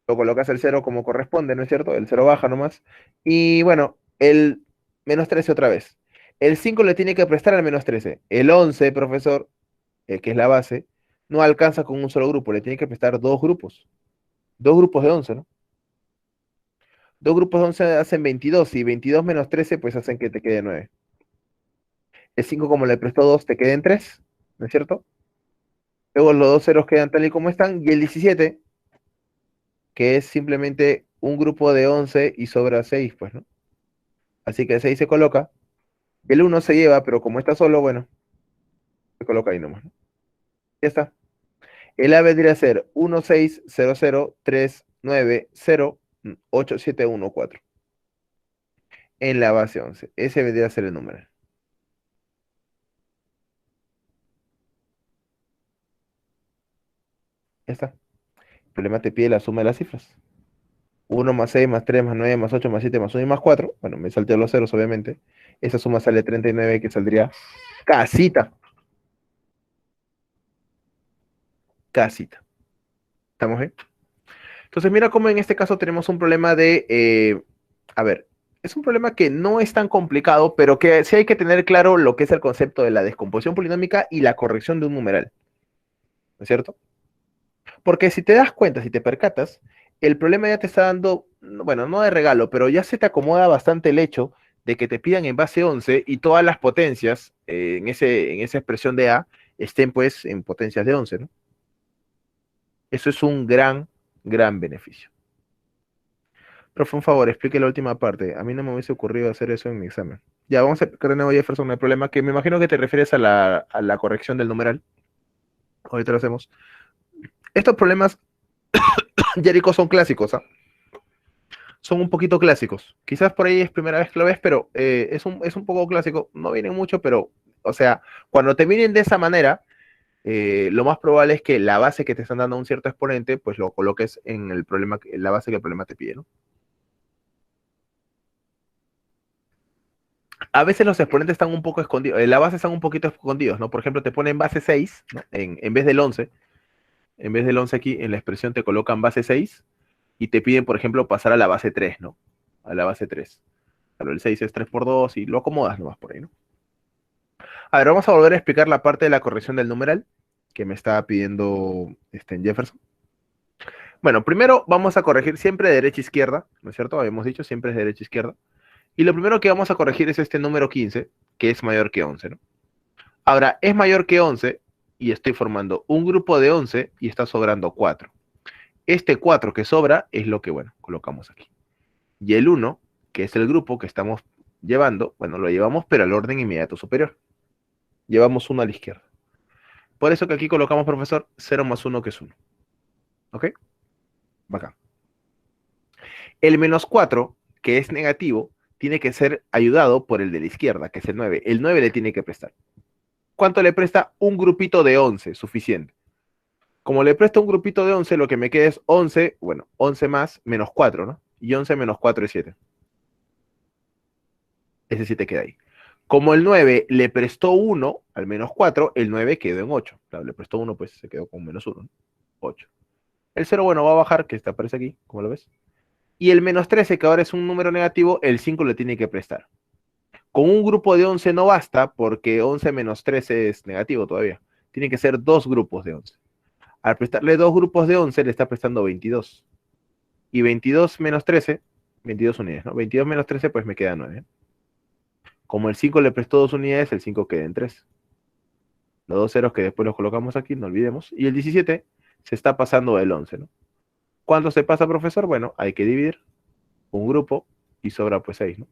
Lo colocas el 0 como corresponde, ¿no es cierto? El 0 baja nomás. Y bueno, el menos 13 otra vez. El 5 le tiene que prestar al menos 13. El 11, profesor, que es la base, no alcanza con un solo grupo, le tiene que prestar dos grupos. Dos grupos de 11, ¿no? Dos grupos de 11 hacen 22 y 22 menos 13 pues hacen que te quede 9. El 5 como le prestó 2 te queden 3, ¿no es cierto? Luego los dos ceros quedan tal y como están y el 17, que es simplemente un grupo de 11 y sobra 6, pues, ¿no? Así que el 6 se coloca, el 1 se lleva, pero como está solo, bueno, se coloca ahí nomás, ¿no? Ya está. El A vendría a ser 16003908714 en la base 11. Ese vendría a ser el número. Ya está. El problema te pide la suma de las cifras. 1 más 6 más 3 más 9 más 8 más 7 más 1 y más 4. Bueno, me salté los ceros, obviamente. Esa suma sale 39, que saldría casita. Casita. ¿Estamos bien? Entonces, mira cómo en este caso tenemos un problema de, a ver, es un problema que no es tan complicado, pero que sí hay que tener claro lo que es el concepto de la descomposición polinómica y la corrección de un numeral, ¿no es cierto? Porque si te das cuenta, si te percatas, el problema ya te está dando, bueno, no de regalo, pero ya se te acomoda bastante el hecho de que te pidan en base 11 y todas las potencias en esa expresión de A estén pues en potencias de 11, ¿no? Eso es un gran, gran beneficio. Profe, un favor, explique la última parte. A mí no me hubiese ocurrido hacer eso en mi examen. Ya, vamos a explicar de nuevo, Jefferson, el problema que me imagino que te refieres a la corrección del numeral. Ahorita lo hacemos. Estos problemas, Jericho, son clásicos, ¿ah? son un poquito clásicos. Quizás por ahí es primera vez que lo ves, pero es un poco clásico. No vienen mucho, pero, o sea, cuando te vienen de esa manera, lo más probable es que la base que te están dando a un cierto exponente, pues lo coloques en el problema, en la base que el problema te pide, ¿no? A veces los exponentes están un poco escondidos, la base están un poquito escondidos, ¿no? Por ejemplo, te ponen base 6, ¿no? En vez del 11, en vez del 11 aquí en la expresión te colocan base 6 y te piden, por ejemplo, pasar a la base 3, ¿no? A la base 3. Claro, el 6 es 3 por 2 y lo acomodas nomás por ahí, ¿no? A ver, vamos a volver a explicar la parte de la corrección del numeral que me estaba pidiendo en Jefferson. Bueno, primero vamos a corregir siempre de derecha a izquierda, ¿no es cierto? Habíamos dicho siempre es de derecha a izquierda. Y lo primero que vamos a corregir es este número 15, que es mayor que 11, ¿no? Ahora, es mayor que 11 y estoy formando un grupo de 11 y está sobrando 4. Este 4 que sobra es lo que, bueno, colocamos aquí. Y el 1, que es el grupo que estamos llevando, bueno, lo llevamos pero al orden inmediato superior. Llevamos 1 a la izquierda. Por eso que aquí colocamos, profesor, 0 más 1 que es 1. ¿Ok? Bacán. El menos 4, que es negativo, tiene que ser ayudado por el de la izquierda, que es el 9. El 9 le tiene que prestar. ¿Cuánto le presta? Un grupito de 11, suficiente. Como le presto un grupito de 11, lo que me queda es 11, bueno, 11 más menos 4, ¿no? Y 11 menos 4 es 7. Ese 7 queda ahí. Como el 9 le prestó 1 al menos 4, el 9 quedó en 8. Claro, le prestó 1, pues se quedó con menos 1, ¿no? 8. El 0, bueno, va a bajar, que aparece aquí, como lo ves. Y el menos 13, que ahora es un número negativo, el 5 le tiene que prestar. Con un grupo de 11 no basta, porque 11 menos 13 es negativo todavía. Tiene que ser 2 grupos de 11. Al prestarle 2 grupos de 11, le está prestando 22. Y 22 menos 13, 22 unidades, ¿no? 22 menos 13, pues me queda 9. Como el 5 le prestó 2 unidades, el 5 queda en 3. Los dos ceros que después los colocamos aquí, no olvidemos. Y el 17 se está pasando del 11, ¿no? ¿Cuánto se pasa, profesor? Bueno, hay que dividir un grupo y sobra pues 6, ¿no?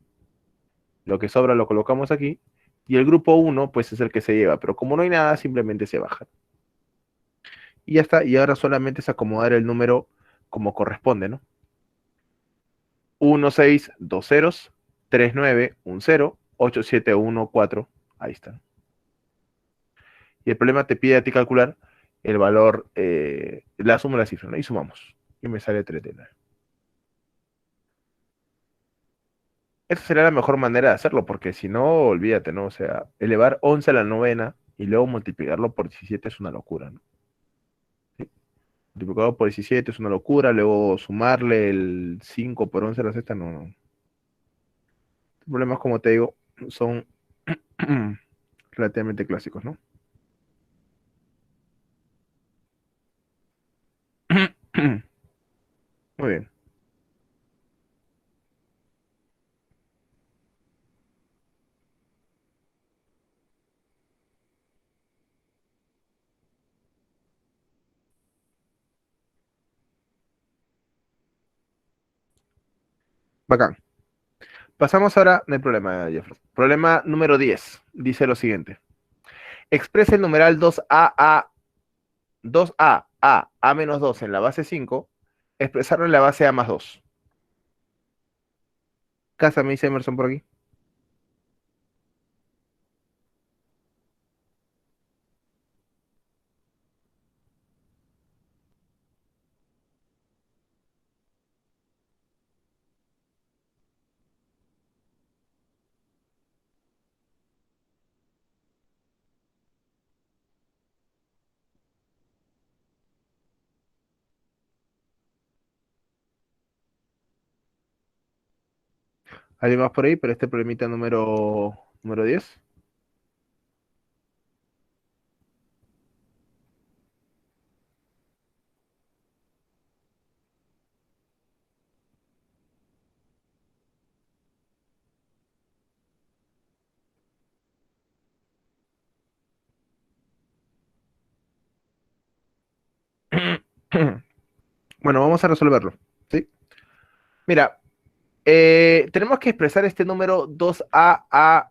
Lo que sobra lo colocamos aquí. Y el grupo 1, pues es el que se lleva. Pero como no hay nada, simplemente se baja. Y ya está. Y ahora solamente es acomodar el número como corresponde, ¿no? 1, 6, 2 ceros, 3, 9, 1, 0, 8, 7, 1, 4. Ahí está. Y el problema te pide a ti calcular el valor, la suma de la cifra, ¿no? Y sumamos. Y me sale 39. Esa sería la mejor manera de hacerlo, porque si no, olvídate, ¿no? O sea, elevar 11 a la novena y luego multiplicarlo por 17 es una locura, ¿no? ¿Sí? Multiplicado por 17 es una locura, luego sumarle el 5 por 11 a la sexta, no, no. Los problemas, como te digo, son relativamente clásicos, ¿no? Muy bien. Bacán. Pasamos ahora, no hay problema, Jeffrey. Problema número 10. Dice lo siguiente. Expresa el numeral 2a menos 2 en la base 5, expresarlo en la base a más 2. Casa, me dice Emerson por aquí. ¿Alguien más por ahí? Pero este problemita número 10. Bueno, vamos a resolverlo. ¿Sí? Mira, tenemos que expresar este número 2a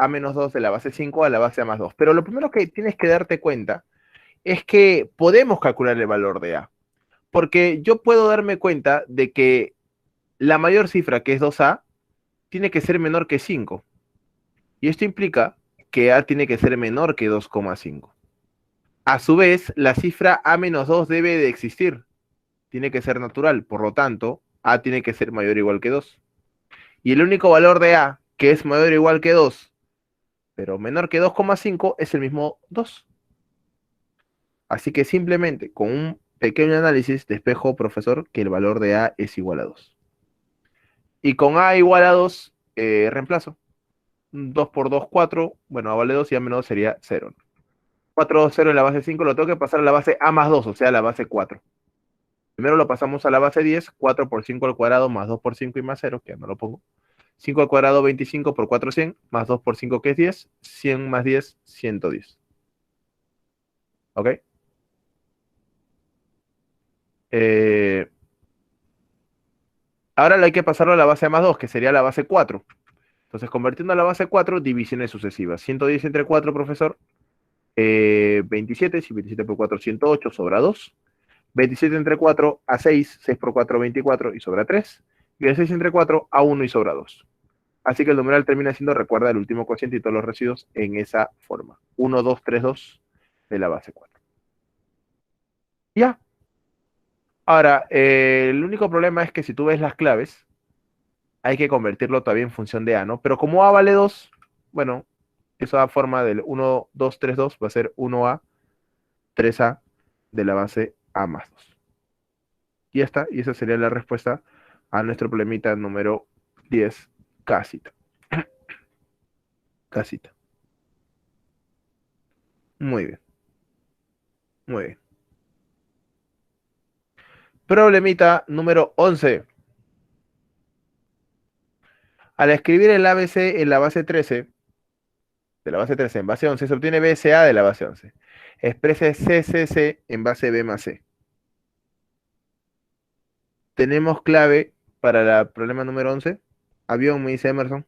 menos 2 de la base 5 a la base a más 2. Pero lo primero que tienes que darte cuenta es que podemos calcular el valor de a. Porque yo puedo darme cuenta de que la mayor cifra, que es 2A, tiene que ser menor que 5. Y esto implica que A tiene que ser menor que 2,5. A su vez, la cifra A menos 2 debe de existir. Tiene que ser natural. Por lo tanto, A tiene que ser mayor o igual que 2. Y el único valor de A que es mayor o igual que 2, pero menor que 2,5, es el mismo 2. Así que simplemente con un pequeño análisis despejo, profesor, que el valor de A es igual a 2. Y con A igual a 2, reemplazo. 2 por 2, 4. Bueno, A vale 2 y A menos 2 sería 0. 4, 0 en la base 5, lo tengo que pasar a la base A más 2, o sea, a la base 4. Primero lo pasamos a la base 10, 4 por 5 al cuadrado, más 2 por 5 y más 0, que ya no lo pongo. 5 al cuadrado, 25 por 4, 100, más 2 por 5, que es 10. 100 más 10, 110. ¿Ok? Eh, ahora le hay que pasarlo a la base A más 2, que sería la base 4. Entonces, convirtiendo a la base 4, divisiones sucesivas. 110 entre 4, profesor. 27, si 27 por 4, 108, sobra 2. 27 entre 4 a 6, 6 por 4, 24 y sobra 3. Y de 6 entre 4 a 1 y sobra 2. Así que el numeral termina siendo, recuerda, el último cociente y todos los residuos en esa forma. 1, 2, 3, 2 de la base 4. Ya. Ahora, el único problema es que si tú ves las claves, hay que convertirlo todavía en función de A, ¿no? Pero como A vale 2, bueno, eso da forma del 1, 2, 3, 2, va a ser 1A, 3A de la base A más 2. Y ya está, y esa sería la respuesta a nuestro problemita número 10, casita. Casita. Muy bien, muy bien. Problemita número 11. Al escribir el ABC en la base 13, de la base 13 en base 11, se obtiene BCA de la base 11. Exprese CCC en base B más C. ¿Tenemos clave para el problema número 11? Avión, me dice Emerson.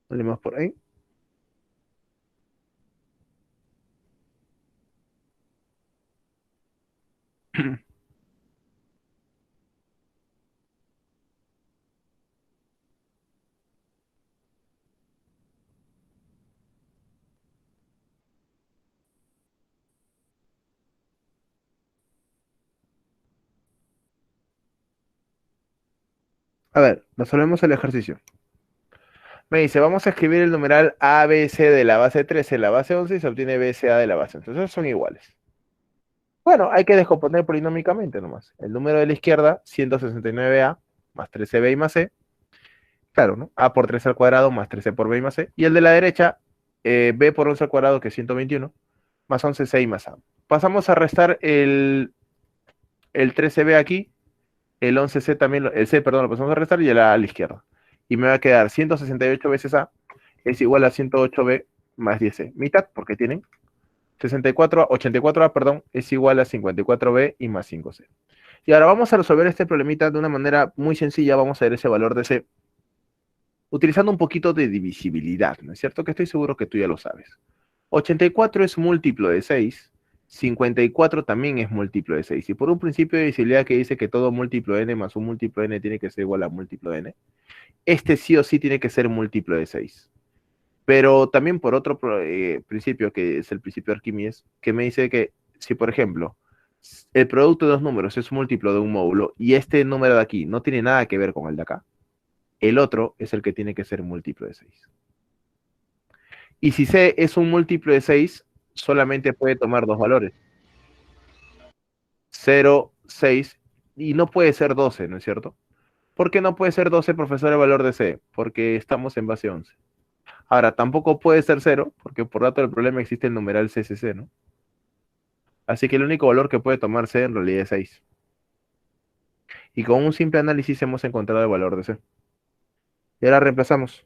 Salimos por ahí. A ver, resolvemos el ejercicio. Me dice, vamos a escribir el numeral ABC de la base 13 en la base 11 y se obtiene BCA de la base 11. Entonces son iguales. Bueno, hay que descomponer polinómicamente nomás. El número de la izquierda, 169A, más 13B y más C. Claro, ¿no? A por 3 al cuadrado, más 13 por B y más C. Y el de la derecha, B por 11 al cuadrado, que es 121, más 11C y más A. Pasamos a restar el 13B aquí, el 11C también, el C, perdón, lo pasamos a restar y el A la izquierda. Y me va a quedar 168 veces A es igual a 108B más 10C. Mitad, porque tienen 84A, perdón, es igual a 54B y más 5C. Y ahora vamos a resolver este problemita de una manera muy sencilla. Vamos a ver ese valor de C utilizando un poquito de divisibilidad, ¿no es cierto? Que estoy seguro que tú ya lo sabes. 84 es múltiplo de 6, 54 también es múltiplo de 6. Y por un principio de divisibilidad que dice que todo múltiplo de n más un múltiplo de n tiene que ser igual a múltiplo de n, este sí o sí tiene que ser múltiplo de 6. Pero también por otro principio, que es el principio de Arquímedes, que me dice que si, por ejemplo, el producto de dos números es múltiplo de un módulo y este número de aquí no tiene nada que ver con el de acá, el otro es el que tiene que ser múltiplo de 6. Y si C es un múltiplo de 6, solamente puede tomar dos valores. 0, 6, y no puede ser 12, ¿no es cierto? ¿Por qué no puede ser 12, profesor, el valor de C? Porque estamos en base 11. Ahora, tampoco puede ser 0, porque por dato del problema existe el numeral CCC, ¿no? Así que el único valor que puede tomar C en realidad es 6. Y con un simple análisis hemos encontrado el valor de C. Y ahora reemplazamos.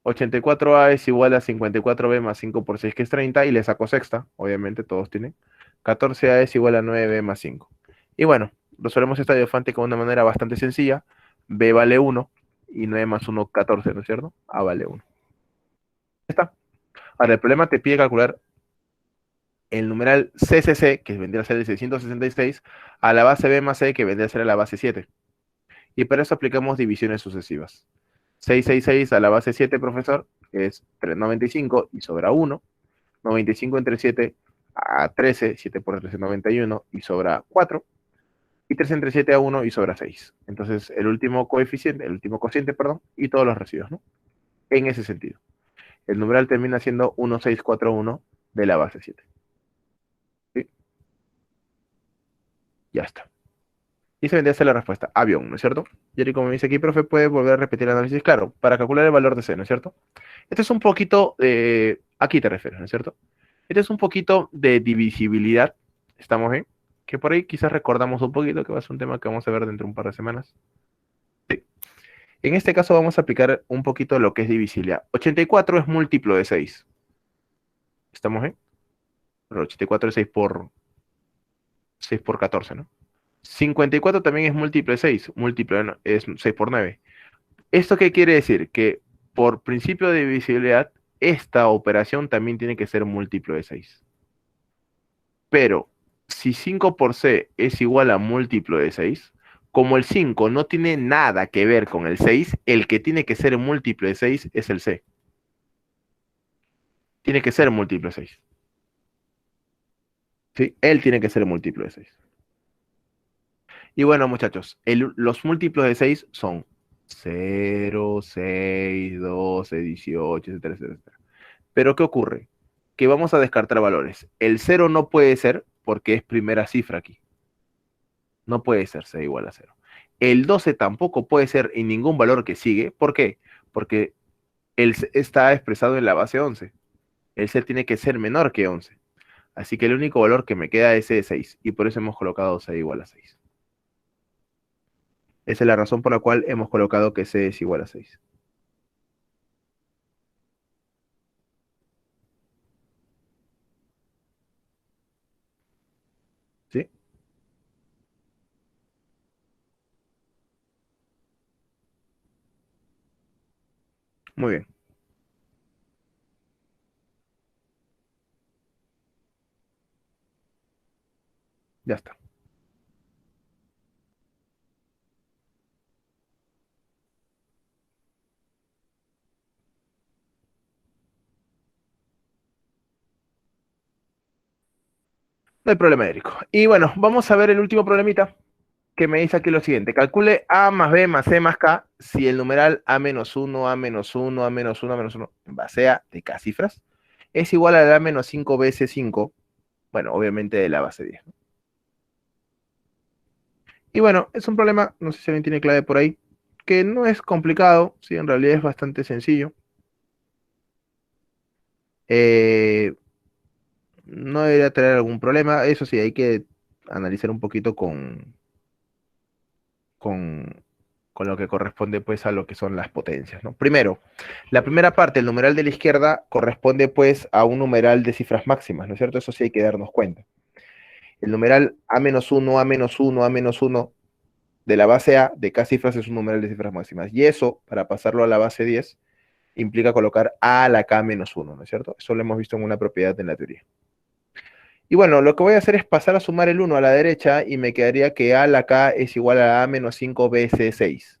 84A es igual a 54B más 5 por 6, que es 30, y le saco sexta, obviamente todos tienen. 14A es igual a 9B más 5. Y bueno, resolvemos esta diofántica de una manera bastante sencilla. B vale 1 y 9 más 1, 14, ¿no es cierto? A vale 1. Ya está. Ahora, el problema te pide calcular el numeral CCC, que vendría a ser el 666, a la base B más C, que vendría a ser a la base 7. Y para eso aplicamos divisiones sucesivas. 666 a la base 7, profesor, es 395 y sobra 1. 95 entre 7 a 13, 7 por 13, 91 y sobra 4. Y 3 entre 7 a 1 y sobra 6. Entonces, el último coeficiente, el último cociente, perdón, y todos los residuos, ¿no? En ese sentido. El numeral termina siendo 1641 de la base 7. ¿Sí? Ya está. Y esa vendría a ser la respuesta. Avión, ¿no es cierto? Y como me dice aquí, profe, puede volver a repetir el análisis. Claro, para calcular el valor de C, ¿no es cierto? Este es un poquito, aquí te refieres, ¿no es cierto? Este es un poquito de divisibilidad. ¿Estamos bien? Que por ahí quizás recordamos un poquito, que va a ser un tema que vamos a ver dentro de un par de semanas. Sí. En este caso vamos a aplicar un poquito lo que es divisibilidad. 84 es múltiplo de 6. ¿Estamos bien? Pero 84 es 6 por 14, ¿no? 54 también es múltiplo de 6. Múltiplo es 6 por 9. ¿Esto qué quiere decir? Que por principio de divisibilidad, esta operación también tiene que ser múltiplo de 6. Pero si 5 por C es igual a múltiplo de 6, como el 5 no tiene nada que ver con el 6, el que tiene que ser múltiplo de 6 es el C. Tiene que ser múltiplo de 6. ¿Sí? Él tiene que ser múltiplo de 6. Y bueno, muchachos, los múltiplos de 6 son 0, 6, 12, 18, etcétera, etcétera. Pero ¿qué ocurre? Que vamos a descartar valores. El 0 no puede ser porque es primera cifra aquí. No puede ser C igual a 0. El 12 tampoco puede ser en ningún valor que sigue. ¿Por qué? Porque el C está expresado en la base 11. El C tiene que ser menor que 11. Así que el único valor que me queda es C de 6. Y por eso hemos colocado C igual a 6. Esa es la razón por la cual hemos colocado que C es igual a 6. ¿Sí? Muy bien. Ya está. No hay problema, Érico. Y bueno, vamos a ver el último problemita que me dice aquí lo siguiente. Calcule A más B más C más K si el numeral A menos 1, A menos 1, A menos 1, A menos 1, en base a de K cifras, es igual a A menos 5 veces 5, bueno, obviamente de la base 10. Y bueno, es un problema, no sé si alguien tiene clave por ahí, que no es complicado, sí, en realidad es bastante sencillo. No debería tener algún problema, eso sí, hay que analizar un poquito con, con lo que corresponde pues a lo que son las potencias, ¿no? Primero, la primera parte, el numeral de la izquierda, corresponde pues a un numeral de cifras máximas, ¿no es cierto? Eso sí hay que darnos cuenta. El numeral A-1, A-1, A-1 de la base A de K cifras es un numeral de cifras máximas. Y eso, para pasarlo a la base 10, implica colocar A a la K-1, ¿no es cierto? Eso lo hemos visto en una propiedad en la teoría. Y bueno, lo que voy a hacer es pasar a sumar el 1 a la derecha y me quedaría que A a la K es igual a A-5BC6.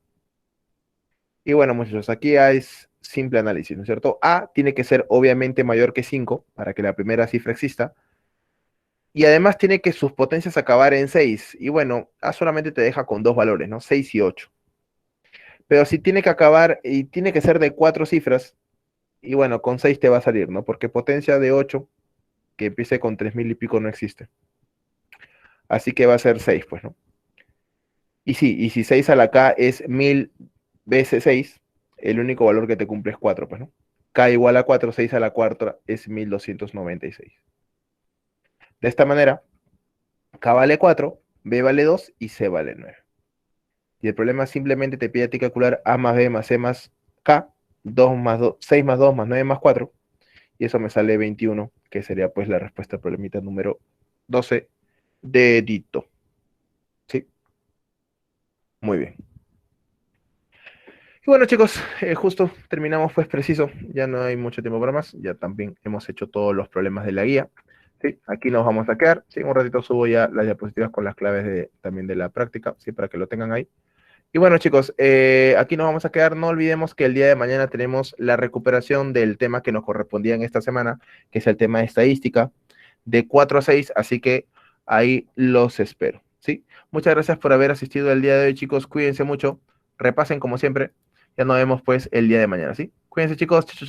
Y bueno, muchachos, aquí es simple análisis, ¿no es cierto? A tiene que ser obviamente mayor que 5 para que la primera cifra exista. Y además tiene que sus potencias acabar en 6. Y bueno, A solamente te deja con dos valores, ¿no? 6 y 8. Pero si tiene que acabar y tiene que ser de 4 cifras, y bueno, con 6 te va a salir, ¿no? Porque potencia de 8, que empiece con 3000 y pico, no existe. Así que va a ser 6, pues, ¿no? Y sí, y si 6 a la K es 1000 veces 6, el único valor que te cumple es 4, pues, ¿no? K igual a 4, 6 a la cuarta es 1296. De esta manera, K vale 4, B vale 2 y C vale 9. Y el problema simplemente te pide a ti calcular A más B más C más K, 2 más 2, 6 más 2 más 9 más 4, y eso me sale 21, que sería pues la respuesta al problemita número 12 de Dito. ¿Sí? Muy bien. Y bueno, chicos, justo terminamos pues preciso, ya no hay mucho tiempo para más, ya también hemos hecho todos los problemas de la guía. Sí, aquí nos vamos a quedar. Sí, en un ratito subo ya las diapositivas con las claves también de la práctica, sí, para que lo tengan ahí. Y bueno, chicos, aquí nos vamos a quedar. No olvidemos que el día de mañana tenemos la recuperación del tema que nos correspondía en esta semana, que es el tema de estadística, de 4 a 6, así que ahí los espero, ¿sí? Muchas gracias por haber asistido el día de hoy, chicos. Cuídense mucho, repasen como siempre. Ya nos vemos pues el día de mañana, ¿sí? Cuídense, chicos. Chau, chau, chau.